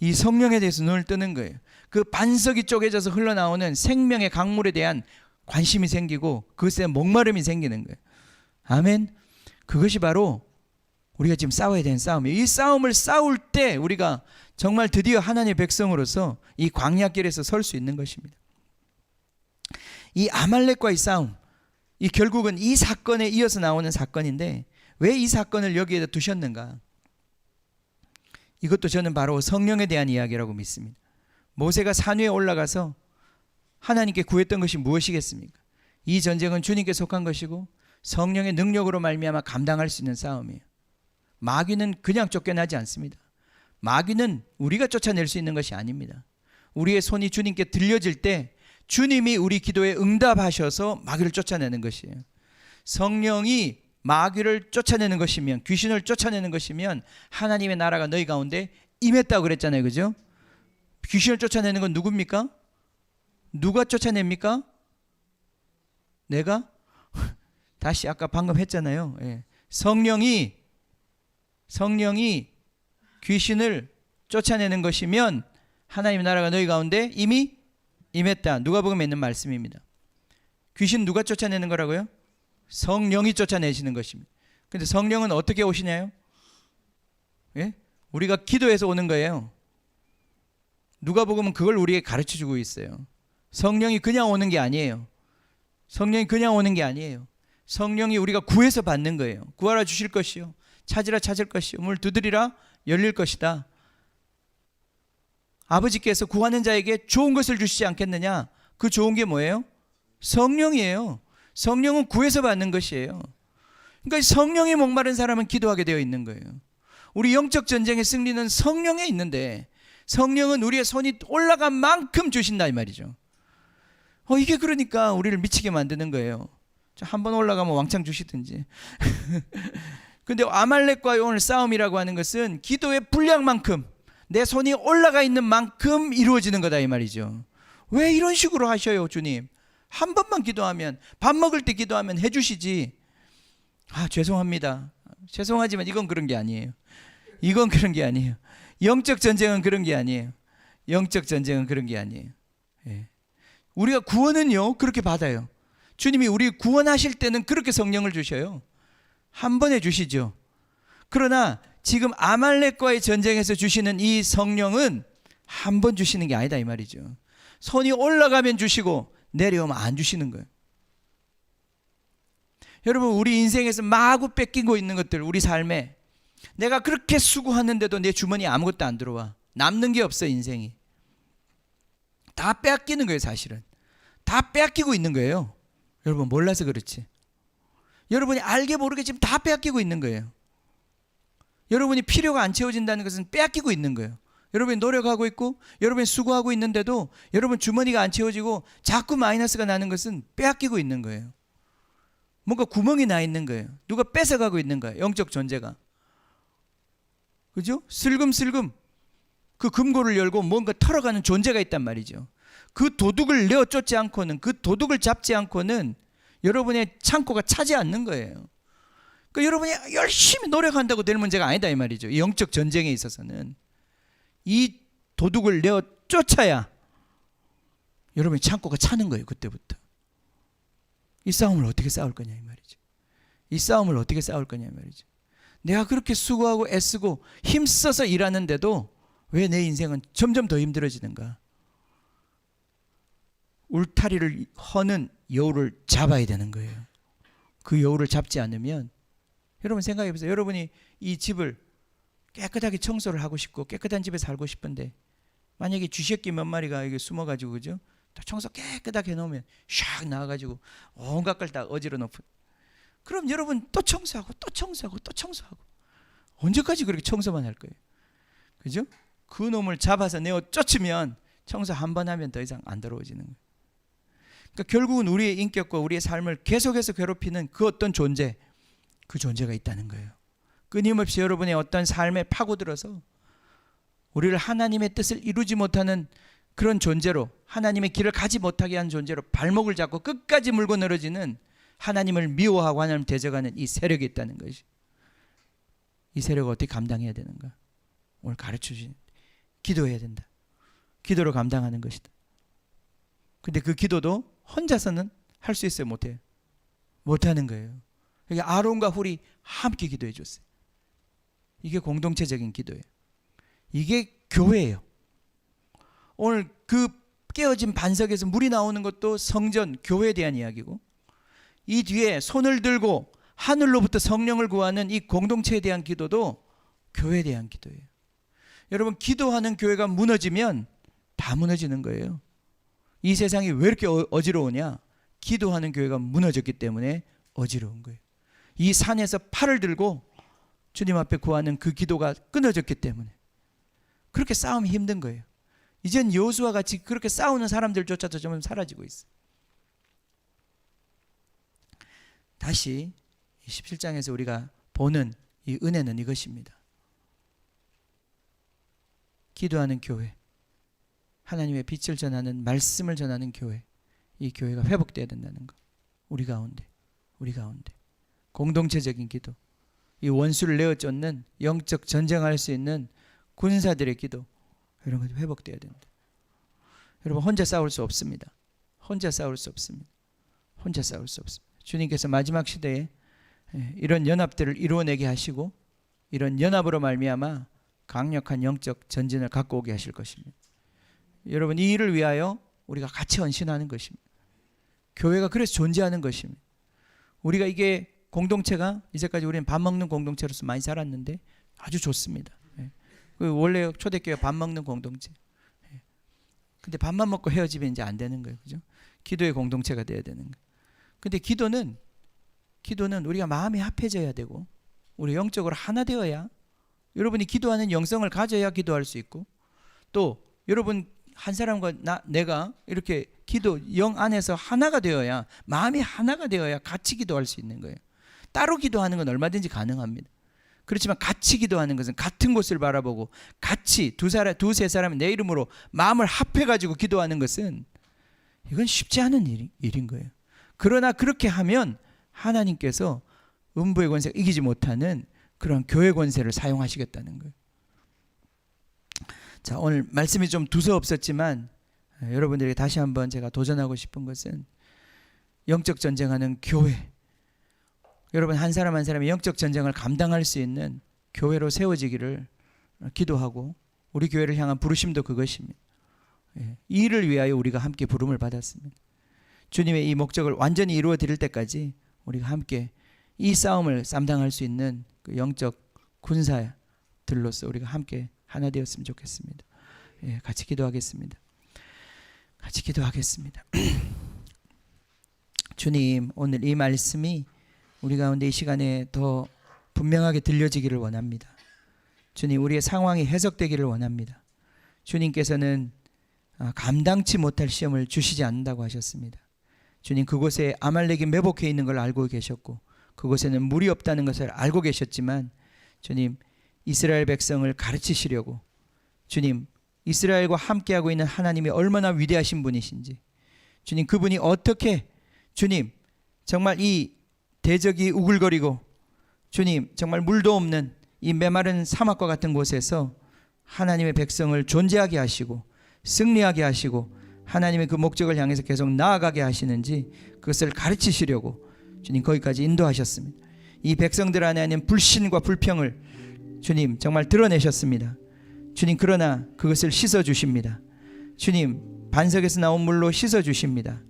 이 성령에 대해서 눈을 뜨는 거예요. 그 반석이 쪼개져서 흘러나오는 생명의 강물에 대한 관심이 생기고 그것에 목마름이 생기는 거예요. 아멘. 그것이 바로 우리가 지금 싸워야 되는 싸움이에요. 이 싸움을 싸울 때 우리가 정말 드디어 하나님의 백성으로서 이 광야길에서 설 수 있는 것입니다. 이 아말렉과의 싸움, 이 결국은 이 사건에 이어서 나오는 사건인데, 왜 이 사건을 여기에다 두셨는가? 이것도 저는 바로 성령에 대한 이야기라고 믿습니다. 모세가 산 위에 올라가서 하나님께 구했던 것이 무엇이겠습니까? 이 전쟁은 주님께 속한 것이고 성령의 능력으로 말미암아 감당할 수 있는 싸움이에요. 마귀는 그냥 쫓겨나지 않습니다. 마귀는 우리가 쫓아낼 수 있는 것이 아닙니다. 우리의 손이 주님께 들려질 때 주님이 우리 기도에 응답하셔서 마귀를 쫓아내는 것이에요. 성령이 마귀를 쫓아내는 것이면, 귀신을 쫓아내는 것이면 하나님의 나라가 너희 가운데 임했다고 그랬잖아요. 그죠? 귀신을 쫓아내는 건 누굽니까? 누가 쫓아냅니까? 내가? 다시 아까 방금 했잖아요. 예. 성령이 귀신을 쫓아내는 것이면 하나님의 나라가 너희 가운데 이미 임했다. 누가복음에 있는 말씀입니다. 귀신 누가 쫓아내는 거라고요? 성령이 쫓아내시는 것입니다. 근데 성령은 어떻게 오시나요? 예? 우리가 기도해서 오는 거예요. 누가복음은 그걸 우리에게 가르쳐주고 있어요. 성령이 그냥 오는 게 아니에요. 성령이 그냥 오는 게 아니에요. 성령이 우리가 구해서 받는 거예요. 구하라 주실 것이요, 찾으라 찾을 것이요, 문을 두드리라 열릴 것이다. 아버지께서 구하는 자에게 좋은 것을 주시지 않겠느냐? 그 좋은 게 뭐예요? 성령이에요. 성령은 구해서 받는 것이에요. 그러니까 성령이 목마른 사람은 기도하게 되어 있는 거예요. 우리 영적 전쟁의 승리는 성령에 있는데 성령은 우리의 손이 올라간 만큼 주신다 이 말이죠. 이게 그러니까 우리를 미치게 만드는 거예요. 한 번 올라가면 왕창 주시든지. 근데 아말렉과의 오늘 싸움이라고 하는 것은 기도의 분량만큼, 내 손이 올라가 있는 만큼 이루어지는 거다 이 말이죠. 왜 이런 식으로 하셔요 주님? 한 번만 기도하면, 밥 먹을 때 기도하면 해주시지. 죄송합니다. 죄송하지만 이건 그런 게 아니에요. 이건 그런 게 아니에요. 영적 전쟁은 그런 게 아니에요. 영적 전쟁은 그런 게 아니에요. 예. 우리가 구원은요 그렇게 받아요. 주님이 우리 구원하실 때는 그렇게 성령을 주셔요. 한 번에 주시죠. 그러나 지금 아말렉과의 전쟁에서 주시는 이 성령은 한 번 주시는 게 아니다 이 말이죠. 손이 올라가면 주시고 내려오면 안 주시는 거예요. 여러분, 우리 인생에서 마구 뺏기고 있는 것들, 우리 삶에 내가 그렇게 수고하는데도 내 주머니에 아무것도 안 들어와. 남는 게 없어 인생이. 다 빼앗기는 거예요. 사실은 다 빼앗기고 있는 거예요. 여러분 몰라서 그렇지. 여러분이 알게 모르게 지금 다 빼앗기고 있는 거예요. 여러분이 필요가 안 채워진다는 것은 빼앗기고 있는 거예요. 여러분이 노력하고 있고 여러분이 수고하고 있는데도 여러분 주머니가 안 채워지고 자꾸 마이너스가 나는 것은 빼앗기고 있는 거예요. 뭔가 구멍이 나 있는 거예요. 누가 뺏어가고 있는 거예요. 영적 존재가. 그죠? 슬금슬금 그 금고를 열고 뭔가 털어가는 존재가 있단 말이죠. 그 도둑을 내어 쫓지 않고는, 그 도둑을 잡지 않고는 여러분의 창고가 차지 않는 거예요. 그러니까 여러분이 열심히 노력한다고 될 문제가 아니다 이 말이죠. 이 영적 전쟁에 있어서는 이 도둑을 내어 쫓아야 여러분의 창고가 차는 거예요. 그때부터. 이 싸움을 어떻게 싸울 거냐 이 말이죠. 이 싸움을 어떻게 싸울 거냐 이 말이죠. 내가 그렇게 수고하고 애쓰고 힘써서 일하는데도 왜 내 인생은 점점 더 힘들어지는가? 울타리를 허는 여우를 잡아야 되는 거예요. 그 여우를 잡지 않으면, 여러분 생각해 보세요. 여러분이 이 집을 깨끗하게 청소를 하고 싶고 깨끗한 집에 살고 싶은데 만약에 쥐새끼 몇 마리가 여기 숨어가지고, 그죠? 또 청소 깨끗하게 해놓으면 샥 나와가지고 온갖 걸 다 어지러 놓고, 그럼 여러분 또 청소하고 또 청소하고 또 청소하고 언제까지 그렇게 청소만 할 거예요? 그죠? 그 놈을 잡아서 내어 쫓으면 청소 한 번 하면 더 이상 안 더러워지는 거예요. 그러니까 결국은 우리의 인격과 우리의 삶을 계속해서 괴롭히는 그 어떤 존재, 그 존재가 있다는 거예요. 끊임없이 여러분의 어떤 삶에 파고들어서 우리를 하나님의 뜻을 이루지 못하는 그런 존재로, 하나님의 길을 가지 못하게 한 존재로 발목을 잡고 끝까지 물고 늘어지는, 하나님을 미워하고 하나님을 대적하는 이 세력이 있다는 것이. 이 세력을 어떻게 감당해야 되는가? 오늘 가르쳐주신, 기도해야 된다. 기도로 감당하는 것이다. 근데 그 기도도 혼자서는 할 수 있어요? 못해요? 못하는 거예요. 그러니까 아론과 훌이 함께 기도해 줬어요. 이게 공동체적인 기도예요. 이게 교회예요. 오늘 그 깨어진 반석에서 물이 나오는 것도 성전, 교회에 대한 이야기고, 이 뒤에 손을 들고 하늘로부터 성령을 구하는 이 공동체에 대한 기도도 교회에 대한 기도예요. 여러분, 기도하는 교회가 무너지면 다 무너지는 거예요. 이 세상이 왜 이렇게 어지러우냐? 기도하는 교회가 무너졌기 때문에 어지러운 거예요. 이 산에서 팔을 들고 주님 앞에 구하는 그 기도가 끊어졌기 때문에 그렇게 싸움이 힘든 거예요. 이젠 여호수아와 같이 그렇게 싸우는 사람들조차도 좀 사라지고 있어요. 다시 17장에서 우리가 보는 이 은혜는 이것입니다. 기도하는 교회, 하나님의 빛을 전하는 말씀을 전하는 교회, 이 교회가 회복되어야 된다는 것. 우리 가운데 공동체적인 기도, 이 원수를 내어 쫓는 영적 전쟁할 수 있는 군사들의 기도, 이런 것이 회복되어야 된다. 여러분, 혼자 싸울 수 없습니다. 주님께서 마지막 시대에 이런 연합들을 이루어내게 하시고 이런 연합으로 말미암아 강력한 영적 전진을 갖고 오게 하실 것입니다. 여러분, 이 일을 위하여 우리가 같이 헌신하는 것입니다. 교회가 그래서 존재하는 것입니다. 우리가 이게 공동체가 이제까지 우리는 밥 먹는 공동체로서 많이 살았는데 아주 좋습니다. 원래 초대교회 밥 먹는 공동체. 근데 밥만 먹고 헤어지면 이제 안 되는 거예요. 그죠? 기도의 공동체가 돼야 되는 거예요. 근데 기도는 우리가 마음이 합해져야 되고 우리 영적으로 하나 되어야, 여러분이 기도하는 영성을 가져야 기도할 수 있고, 또 여러분 한 사람과 내가 이렇게 기도 영 안에서 하나가 되어야, 마음이 하나가 되어야 같이 기도할 수 있는 거예요. 따로 기도하는 건 얼마든지 가능합니다. 그렇지만 같이 기도하는 것은 같은 곳을 바라보고 같이 두세 사람이 내 이름으로 마음을 합해가지고 기도하는 것은 이건 쉽지 않은 일인 거예요. 그러나 그렇게 하면 하나님께서 음부의 권세가 이기지 못하는 그런 교회 권세를 사용하시겠다는 거예요. 자, 오늘 말씀이 좀 두서없었지만 여러분들에게 다시 한번 제가 도전하고 싶은 것은 영적 전쟁하는 교회, 여러분 한 사람 한 사람이 영적 전쟁을 감당할 수 있는 교회로 세워지기를 기도하고, 우리 교회를 향한 부르심도 그것입니다. 이 일을 위하여 우리가 함께 부름을 받았습니다. 주님의 이 목적을 완전히 이루어 드릴 때까지 우리가 함께 이 싸움을 감당할 수 있는 그 영적 군사들로서 우리가 함께 하나 되었으면 좋겠습니다. 같이 기도하겠습니다. 주님, 오늘 이 말씀이 우리 가운데 이 시간에 더 분명하게 들려지기를 원합니다. 주님, 우리의 상황이 해석되기를 원합니다. 주님께서는 감당치 못할 시험을 주시지 않는다고 하셨습니다. 주님, 그곳에 아말렉이 매복해 있는 걸 알고 계셨고 그곳에는 물이 없다는 것을 알고 계셨지만, 주님, 이스라엘 백성을 가르치시려고, 주님, 이스라엘과 함께하고 있는 하나님이 얼마나 위대하신 분이신지, 주님, 그분이 어떻게, 주님, 정말 이 대적이 우글거리고 주님, 정말 물도 없는 이 메마른 사막과 같은 곳에서 하나님의 백성을 존재하게 하시고 승리하게 하시고 하나님의 그 목적을 향해서 계속 나아가게 하시는지 그것을 가르치시려고 주님 거기까지 인도하셨습니다. 이 백성들 안에 있는 불신과 불평을 주님 정말 드러내셨습니다. 주님, 그러나 그것을 씻어주십니다. 주님, 반석에서 나온 물로 씻어주십니다.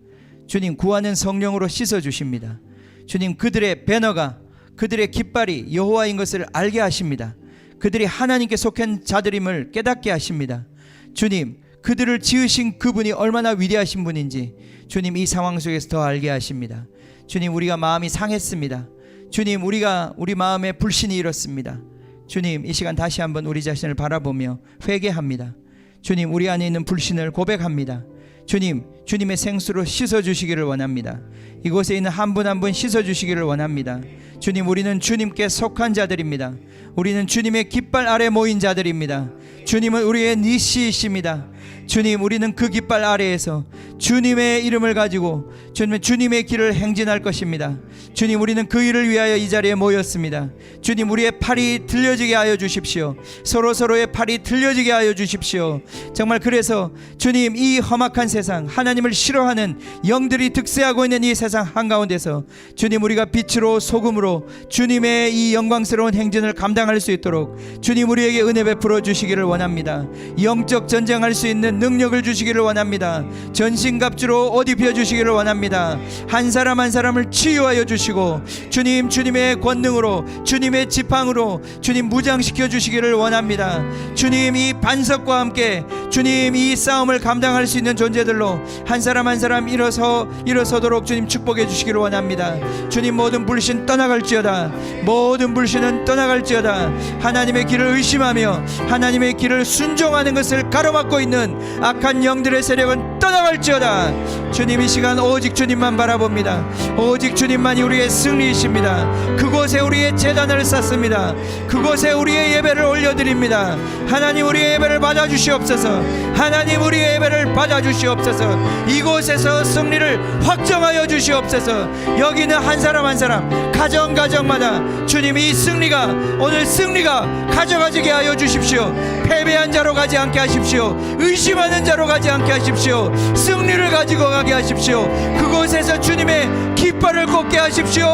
주님, 구하는 성령으로 씻어주십니다. 주님, 그들의 배너가, 그들의 깃발이 여호와인 것을 알게 하십니다. 그들이 하나님께 속한 자들임을 깨닫게 하십니다. 주님, 그들을 지으신 그분이 얼마나 위대하신 분인지 주님 이 상황 속에서 더 알게 하십니다. 주님, 우리가 마음이 상했습니다. 주님, 우리가 우리 마음에 불신이 일었습니다. 주님, 이 시간 다시 한번 우리 자신을 바라보며 회개합니다. 주님, 우리 안에 있는 불신을 고백합니다. 주님, 주님의 생수로 씻어주시기를 원합니다. 이곳에 있는 한 분 한 분 씻어주시기를 원합니다. 주님, 우리는 주님께 속한 자들입니다. 우리는 주님의 깃발 아래 모인 자들입니다. 주님은 우리의 니시이십니다. 주님, 우리는 그 깃발 아래에서 주님의 이름을 가지고 주님의 길을 행진할 것입니다. 주님, 우리는 그 일을 위하여 이 자리에 모였습니다. 주님, 우리의 팔이 들려지게 하여 주십시오. 서로의 팔이 들려지게 하여 주십시오. 정말 그래서 주님, 이 험악한 세상, 하나님을 싫어하는 영들이 득세하고 있는 이 세상 한가운데서 주님, 우리가 빛으로 소금으로 주님의 이 영광스러운 행진을 감당할 수 있도록 주님, 우리에게 은혜 베풀어 주시기를 원합니다. 영적 전쟁할 수 있는 능력을 주시기를 원합니다. 전신갑주로 옷 입혀 주시기를 원합니다. 한 사람 한 사람을 치유하여 주시기를 주시고 주님, 주님의 권능으로, 주님의 지팡으로 주님 무장시켜 주시기를 원합니다. 주님, 이 반석과 함께 주님 이 싸움을 감당할 수 있는 존재들로 한 사람 한 사람 일어서도록 주님 축복해 주시기를 원합니다. 주님, 모든 불신 떠나갈지어다. 모든 불신은 떠나갈지어다. 하나님의 길을 의심하며 하나님의 길을 순종하는 것을 가로막고 있는 악한 영들의 세력은 떠나갈지어다. 주님, 이 시간 오직 주님만 바라봅니다. 오직 주님만이 우리의 승리이십니다. 그곳에 우리의 제단을 쌓습니다. 그곳에 우리의 예배를 올려드립니다. 하나님, 우리의 예배를 받아주시옵소서. 하나님, 우리의 예배를 받아주시옵소서. 이곳에서 승리를 확정하여 주시옵소서. 여기는 한 사람 한 사람, 가정마다 주님, 이 승리가, 오늘 승리가 가져가지게 하여 주십시오. 패배한 자로 가지 않게 하십시오. 의심하는 자로 가지 않게 하십시오. 승리를 가지고 가게 하십시오. 그곳에서 주님의 깃발을 꽂게 하십시오.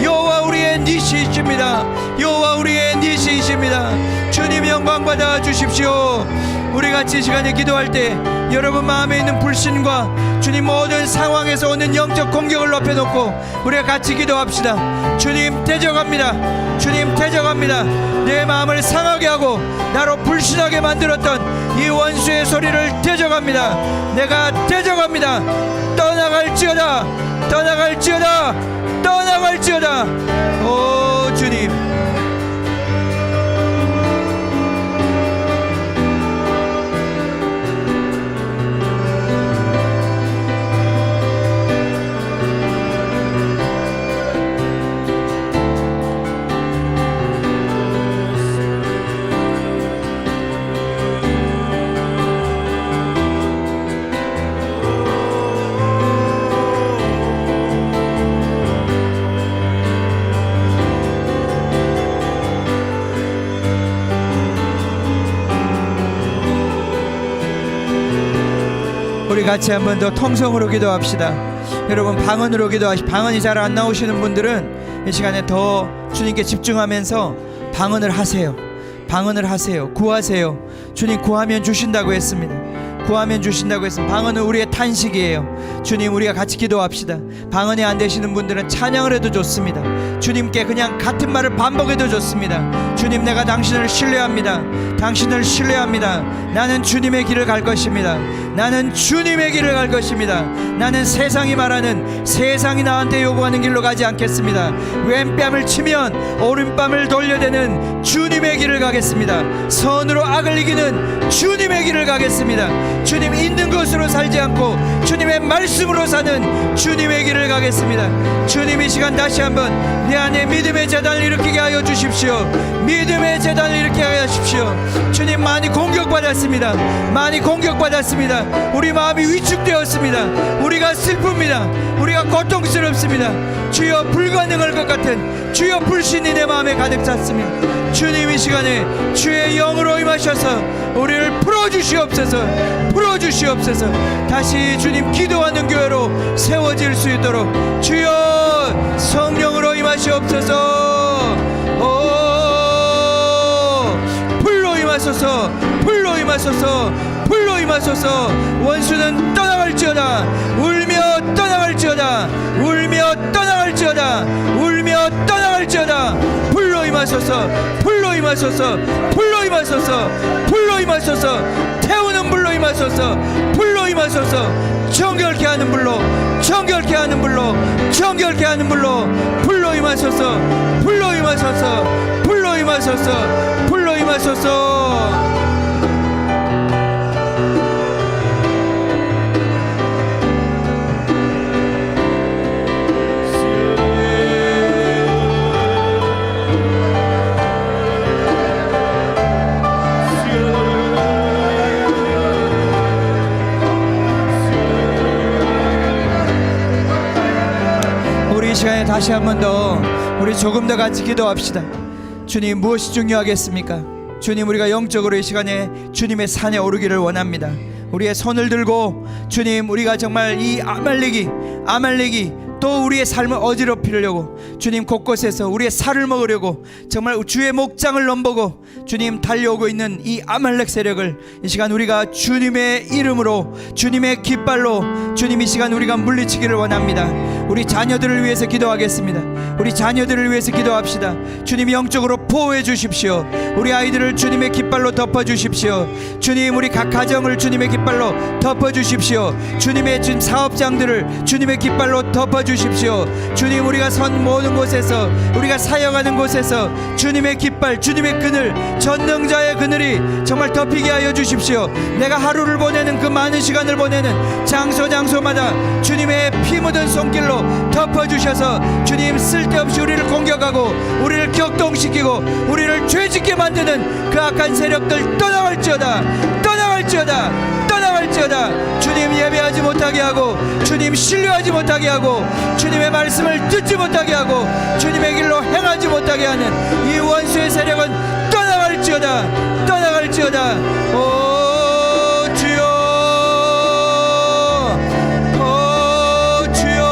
여호와 우리의 니시이십니다. 여호와 우리의 니시이십니다. 주님, 영광 받아 주십시오. 우리 같이 이 시간에 기도할 때 여러분 마음에 있는 불신과 주님 모든 상황에서 오는 영적 공격을 높여놓고 우리가 같이 기도합시다. 주님, 대적합니다. 주님, 대적합니다. 내 마음을 상하게 하고 나로 불신하게 만들었던 이 원수의 소리를 대적합니다. 내가 대적합니다. 떠나갈지어다. 떠나갈지어다. 떠나갈지어다. 오 주님, 우리 같이 한 번 더 통성으로 기도합시다. 여러분, 방언으로 기도하시, 방언이 잘 안 나오시는 분들은 이 시간에 더 주님께 집중하면서 방언을 하세요. 방언을 하세요. 구하세요. 주님, 구하면 주신다고 했습니다. 구하면 주신다고 했습니다. 방언은 우리의 탄식이에요. 주님, 우리가 같이 기도합시다. 방언이 안 되시는 분들은 찬양을 해도 좋습니다. 주님께 그냥 같은 말을 반복해도 좋습니다. 주님, 내가 당신을 신뢰합니다. 당신을 신뢰합니다. 나는 주님의 길을 갈 것입니다. 나는 주님의 길을 갈 것입니다. 나는 세상이 말하는, 세상이 나한테 요구하는 길로 가지 않겠습니다. 왼뺨을 치면 오른뺨을 돌려대는 주님의 길을 가겠습니다. 선으로 악을 이기는 주님의 길을 가겠습니다. 주님, 있는 것으로 살지 않고 주님의 말씀으로 사는 주님의 길을 가겠습니다. 주님, 이 시간 다시 한번 내 안에 믿음의 제단을 일으키게 하여 주십시오. 믿음의 제단을 일으키게 하여 주십시오. 주님, 많이 공격받았습니다. 많이 공격받았습니다. 우리 마음이 위축되었습니다. 우리가 슬픕니다. 우리가 고통스럽습니다. 주여, 불가능할 것 같은 주여 불신이 내 마음에 가득 찼습니다. 주님, 이 시간에 주의 영으로 임하셔서 우리를 풀어주시옵소서. 풀어주시옵소서. 다시 주님 기도하는 교회로 세워질 수 있도록 주여 성령으로 임하시옵소서. 불로 임하소서. 불로 임하소서. 불로 임하소서. 원수는 떠나갈지어다. 울며 떠나갈지어다. 울며 떠나갈지어다. 울며 떠나갈지어다. 불로 임하소서. 불로 임하소서. 불로 임하소서. 불로 임하소서. 태우는 불로 임하소서. 불로 임하소서. 정결케 하는 불로, 정결케 하는 불로, 정결케 하는 불로, 불로 임하소서. 불로 임하소서. 불로 임하소서. 불로 임하소서. 이 시간에 다시 한 번 더 우리 조금 더 같이 기도합시다. 주님, 무엇이 중요하겠습니까? 주님, 우리가 영적으로 이 시간에 주님의 산에 오르기를 원합니다. 우리의 손을 들고 주님, 우리가 정말 이 아말렉이 또 우리의 삶을 어지럽히려고 주님 곳곳에서 우리의 살을 먹으려고 정말 주의 목장을 넘보고 주님 달려오고 있는 이 아말렉 세력을 이 시간 우리가 주님의 이름으로 주님의 깃발로 주님 이 시간 우리가 물리치기를 원합니다. 우리 자녀들을 위해서 기도하겠습니다. 우리 자녀들을 위해서 기도합시다. 주님 영적으로 보호해 주십시오. 우리 아이들을 주님의 깃발로 덮어 주십시오. 주님 우리 각 가정을 주님의 깃발로 덮어 주십시오. 주님의 지금 사업장들을 주님의 깃발로 덮어 주십시오. 주님 우리가 선 모든 곳에서 우리가 사역하는 곳에서 주님의 깃발 주님의 그늘 전능자의 그늘이 정말 덮이게 하여 주십시오. 내가 하루를 보내는 그 많은 시간을 보내는 장소마다 주님의 피 묻은 손길로 덮어주셔서 주님 쓸데없이 우리를 공격하고 우리를 격동시키고 우리를 죄짓게 만드는 그 악한 세력들 떠나갈지어다 떠나갈지어다 떠나갈지어다. 주님 예배하지 못하게 하고 주님 신뢰하지 못하게 하고 주님의 말씀을 듣지 못하게 하고 주님의 길로 행하지 못하게 하는 이 원수의 세력은 떠나갈지어다 떠나갈지어다. 오 주여 오 주여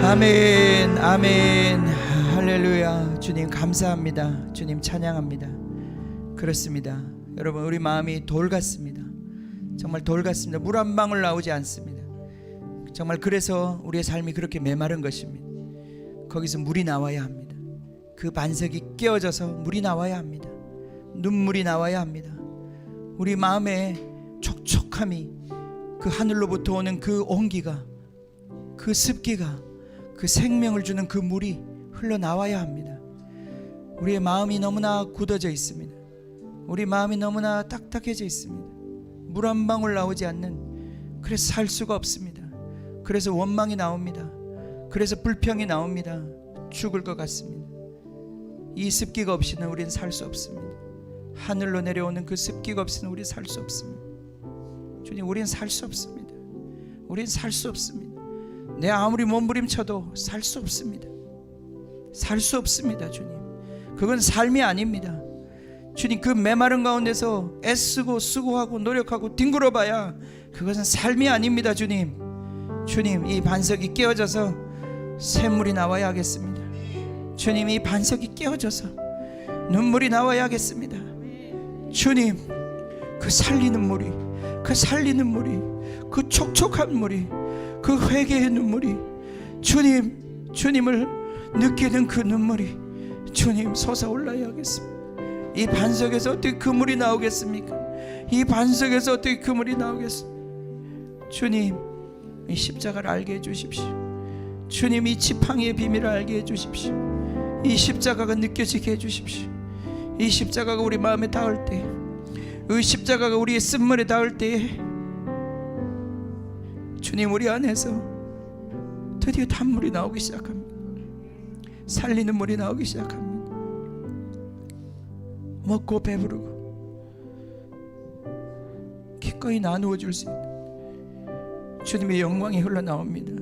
아멘 아멘 할렐루야. 주님 감사합니다. 주님 찬양합니다. 그렇습니다. 여러분 우리 마음이 돌 같습니다. 정말 돌 같습니다. 물 한 방울 나오지 않습니다. 정말 그래서 우리의 삶이 그렇게 메마른 것입니다. 거기서 물이 나와야 합니다. 그 반석이 깨어져서 물이 나와야 합니다. 눈물이 나와야 합니다. 우리 마음의 촉촉함이 그 하늘로부터 오는 그 온기가 그 습기가 그 생명을 주는 그 물이 흘러나와야 합니다. 우리의 마음이 너무나 굳어져 있습니다. 우리 마음이 너무나 딱딱해져 있습니다. 물 한 방울 나오지 않는, 그래서 살 수가 없습니다. 그래서 원망이 나옵니다. 그래서 불평이 나옵니다. 죽을 것 같습니다. 이 습기가 없이는 우리는 살 수 없습니다. 하늘로 내려오는 그 습기가 없이는 우리는 살 수 없습니다. 주님, 우리는 살 수 없습니다. 우리는 살 수 없습니다. 내 아무리 몸부림쳐도 살 수 없습니다. 살 수 없습니다. 주님, 그건 삶이 아닙니다. 주님, 그 메마른 가운데서 애쓰고 수고하고 노력하고 뒹굴어봐야 그것은 삶이 아닙니다. 주님, 주님, 이 반석이 깨어져서 샘물이 나와야 하겠습니다. 주님, 이 반석이 깨어져서 눈물이 나와야 하겠습니다. 주님, 그 살리는 물이, 그 살리는 물이, 그 촉촉한 물이, 그 회개의 눈물이, 주님, 주님을 느끼는 그 눈물이 주님 솟아올라야 하겠습니다. 이 반석에서 어떻게 그 물이 나오겠습니까? 이 반석에서 어떻게 그 물이 나오겠습니까? 주님, 이 십자가를 알게 해주십시오. 주님, 이 지팡이의 비밀을 알게 해주십시오. 이 십자가가 느껴지게 해주십시오. 이 십자가가 우리 마음에 닿을 때, 이 십자가가 우리의 쓴물에 닿을 때에 주님, 우리 안에서 드디어 단물이 나오기 시작합니다. 살리는 물이 나오기 시작합니다. 먹고 배부르고 기꺼이 나누어 줄 수 있는 주님의 영광이 흘러나옵니다.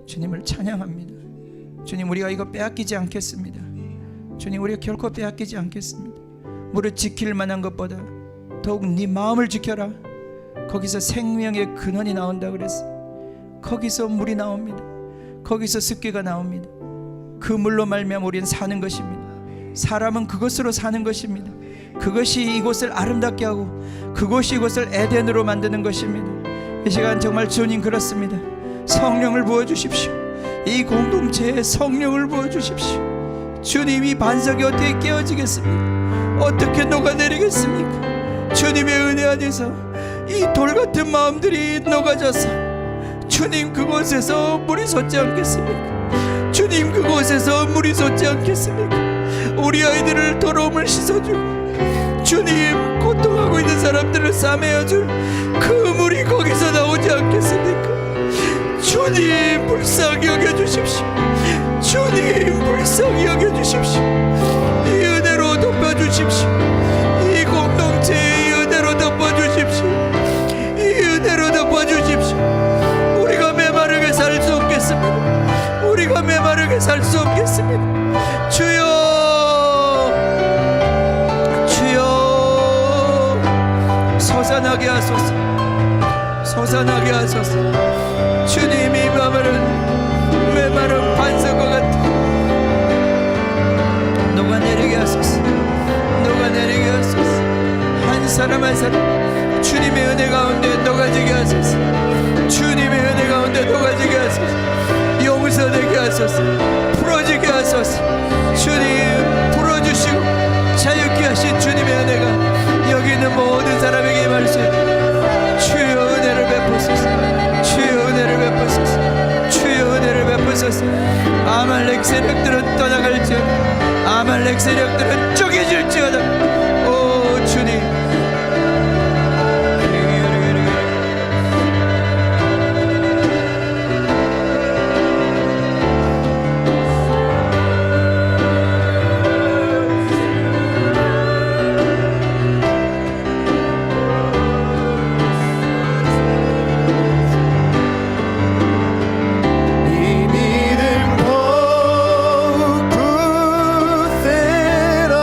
주님을 찬양합니다. 주님, 우리가 이거 빼앗기지 않겠습니다. 주님, 우리가 결코 빼앗기지 않겠습니다. 물을 지킬 만한 것보다 더욱 네 마음을 지켜라. 거기서 생명의 근원이 나온다 그랬어. 거기서 물이 나옵니다. 거기서 습기가 나옵니다. 그 물로 말미암아 우리는 사는 것입니다. 사람은 그것으로 사는 것입니다. 그것이 이곳을 아름답게 하고 그것이 이곳을 에덴으로 만드는 것입니다. 이 시간 정말 주님, 그렇습니다. 성령을 부어주십시오. 이 공동체에 성령을 부어주십시오. 주님이 반석이 어떻게 깨어지겠습니까? 어떻게 녹아내리겠습니까? 주님의 은혜 안에서 이 돌같은 마음들이 녹아져서 주님 그곳에서 물이 솟지 않겠습니까? 주님 그곳에서 물이 솟지 않겠습니까? 우리 아이들을 더러움을 씻어주고 주님 고통하고 있는 사람들을 싸매어줄 그 물이 거기서 나오지 않겠습니까? 주님 불쌍히 여겨주십시오. 주님 불쌍히 여겨주십시오. 이 은혜로 덮어주십시오. 이 공동체의 은혜로 덮어주십시오. 이 은혜로 덮어주십시오. 우리가 메마르게 살 수 없겠습니다. 우리가 메마르게 살 수 없겠습니다. 주여, 주여, 솟아나게 하소서. 솟아나게 하소서. 주님이 메마른 반석과 같아 녹아내리게 하소서. 녹아내리게 하소서. 한 사람 한 사람 주님의 은혜 가운데 녹아지게 하소서. 주님의 은혜 가운데 녹아지게 하소서. 용서되게 하소서. 풀어지게 하소서. 주님 풀어주시고 자유케 하신 주님의 은혜가 여기 있는 모든 사람에게 임할 수 있도록 주여 은혜를 베푸소서. 주여 은혜를 베푸소서. 주여 은혜를 베푸소서. 아말렉 세력들은 떠나갈지어다. 아말렉 세력들은 쪼개질지어다. 오 주님, 이 믿음 더욱 굳세라.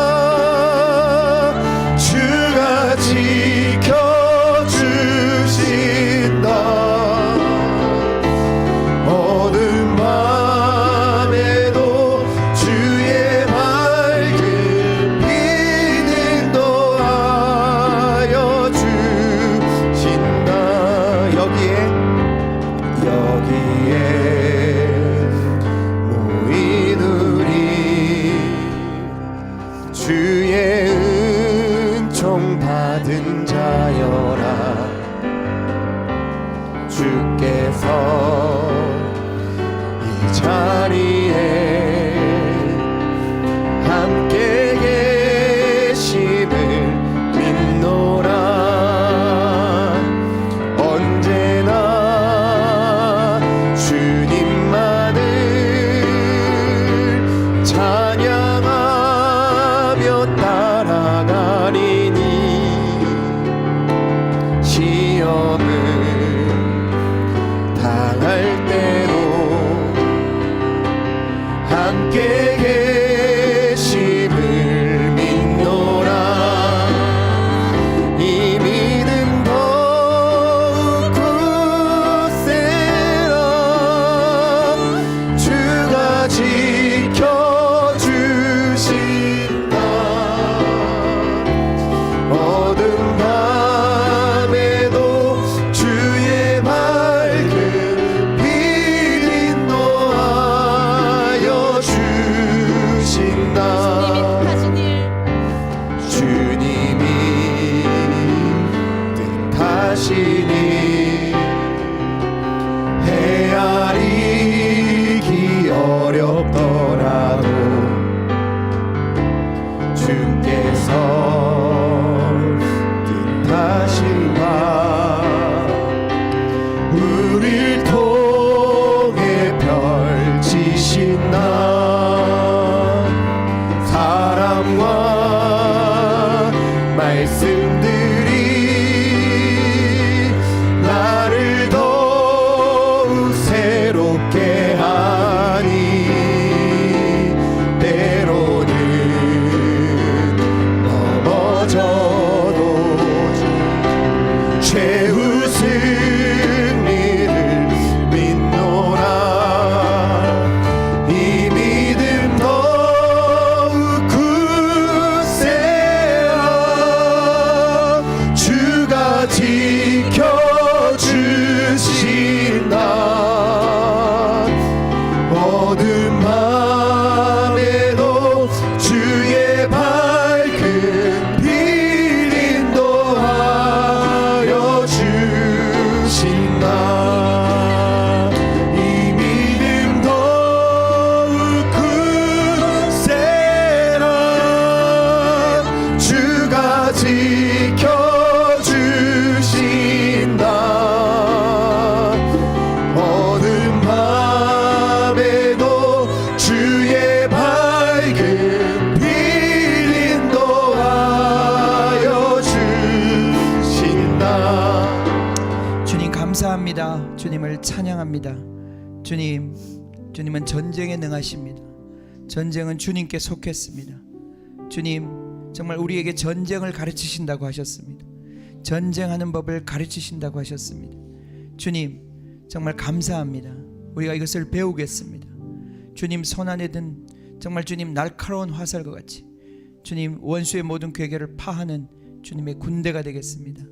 찬양합니다. 주님, 주님은 전쟁에 능하십니다. 전쟁은 주님께 속했습니다. 주님, 정말 우리에게 전쟁을 가르치신다고 하셨습니다. 전쟁하는 법을 가르치신다고 하셨습니다. 주님, 정말 감사합니다. 우리가 이것을 배우겠습니다. 주님 손 안에 든 정말 주님 날카로운 화살과 같이 주님 원수의 모든 괴계를 파하는 주님의 군대가 되겠습니다.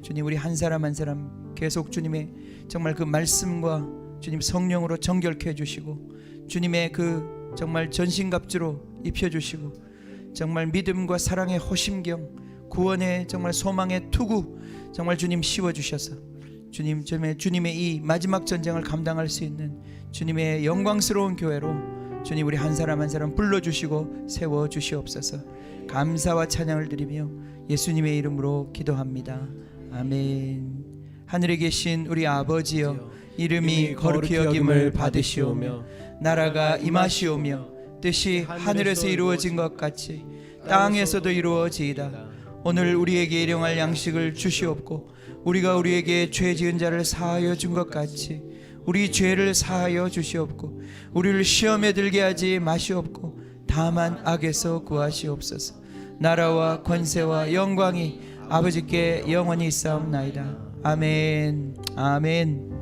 주님, 우리 한 사람 한 사람 계속 주님의 정말 그 말씀과 주님 성령으로 정결케 해주시고 주님의 그 정말 전신갑주로 입혀주시고 정말 믿음과 사랑의 호심경, 구원의 정말 소망의 투구 정말 주님 씌워주셔서 주님, 주님의 이 마지막 전쟁을 감당할 수 있는 주님의 영광스러운 교회로 주님 우리 한 사람 한 사람 불러주시고 세워주시옵소서. 감사와 찬양을 드리며 예수님의 이름으로 기도합니다. 아멘. 하늘에 계신 우리 아버지여, 이름이 거룩히 여김을 받으시오며 나라가 임하시오며 뜻이 하늘에서 이루어진 것 같이 땅에서도 이루어지이다. 오늘 우리에게 일용할 양식을 주시옵고 우리가 우리에게 죄 지은 자를 사하여 준 것 같이 우리 죄를 사하여 주시옵고 우리를 시험에 들게 하지 마시옵고 다만 악에서 구하시옵소서. 나라와 권세와 영광이 아버지께 영원히 있사옵나이다. 아멘. 아멘.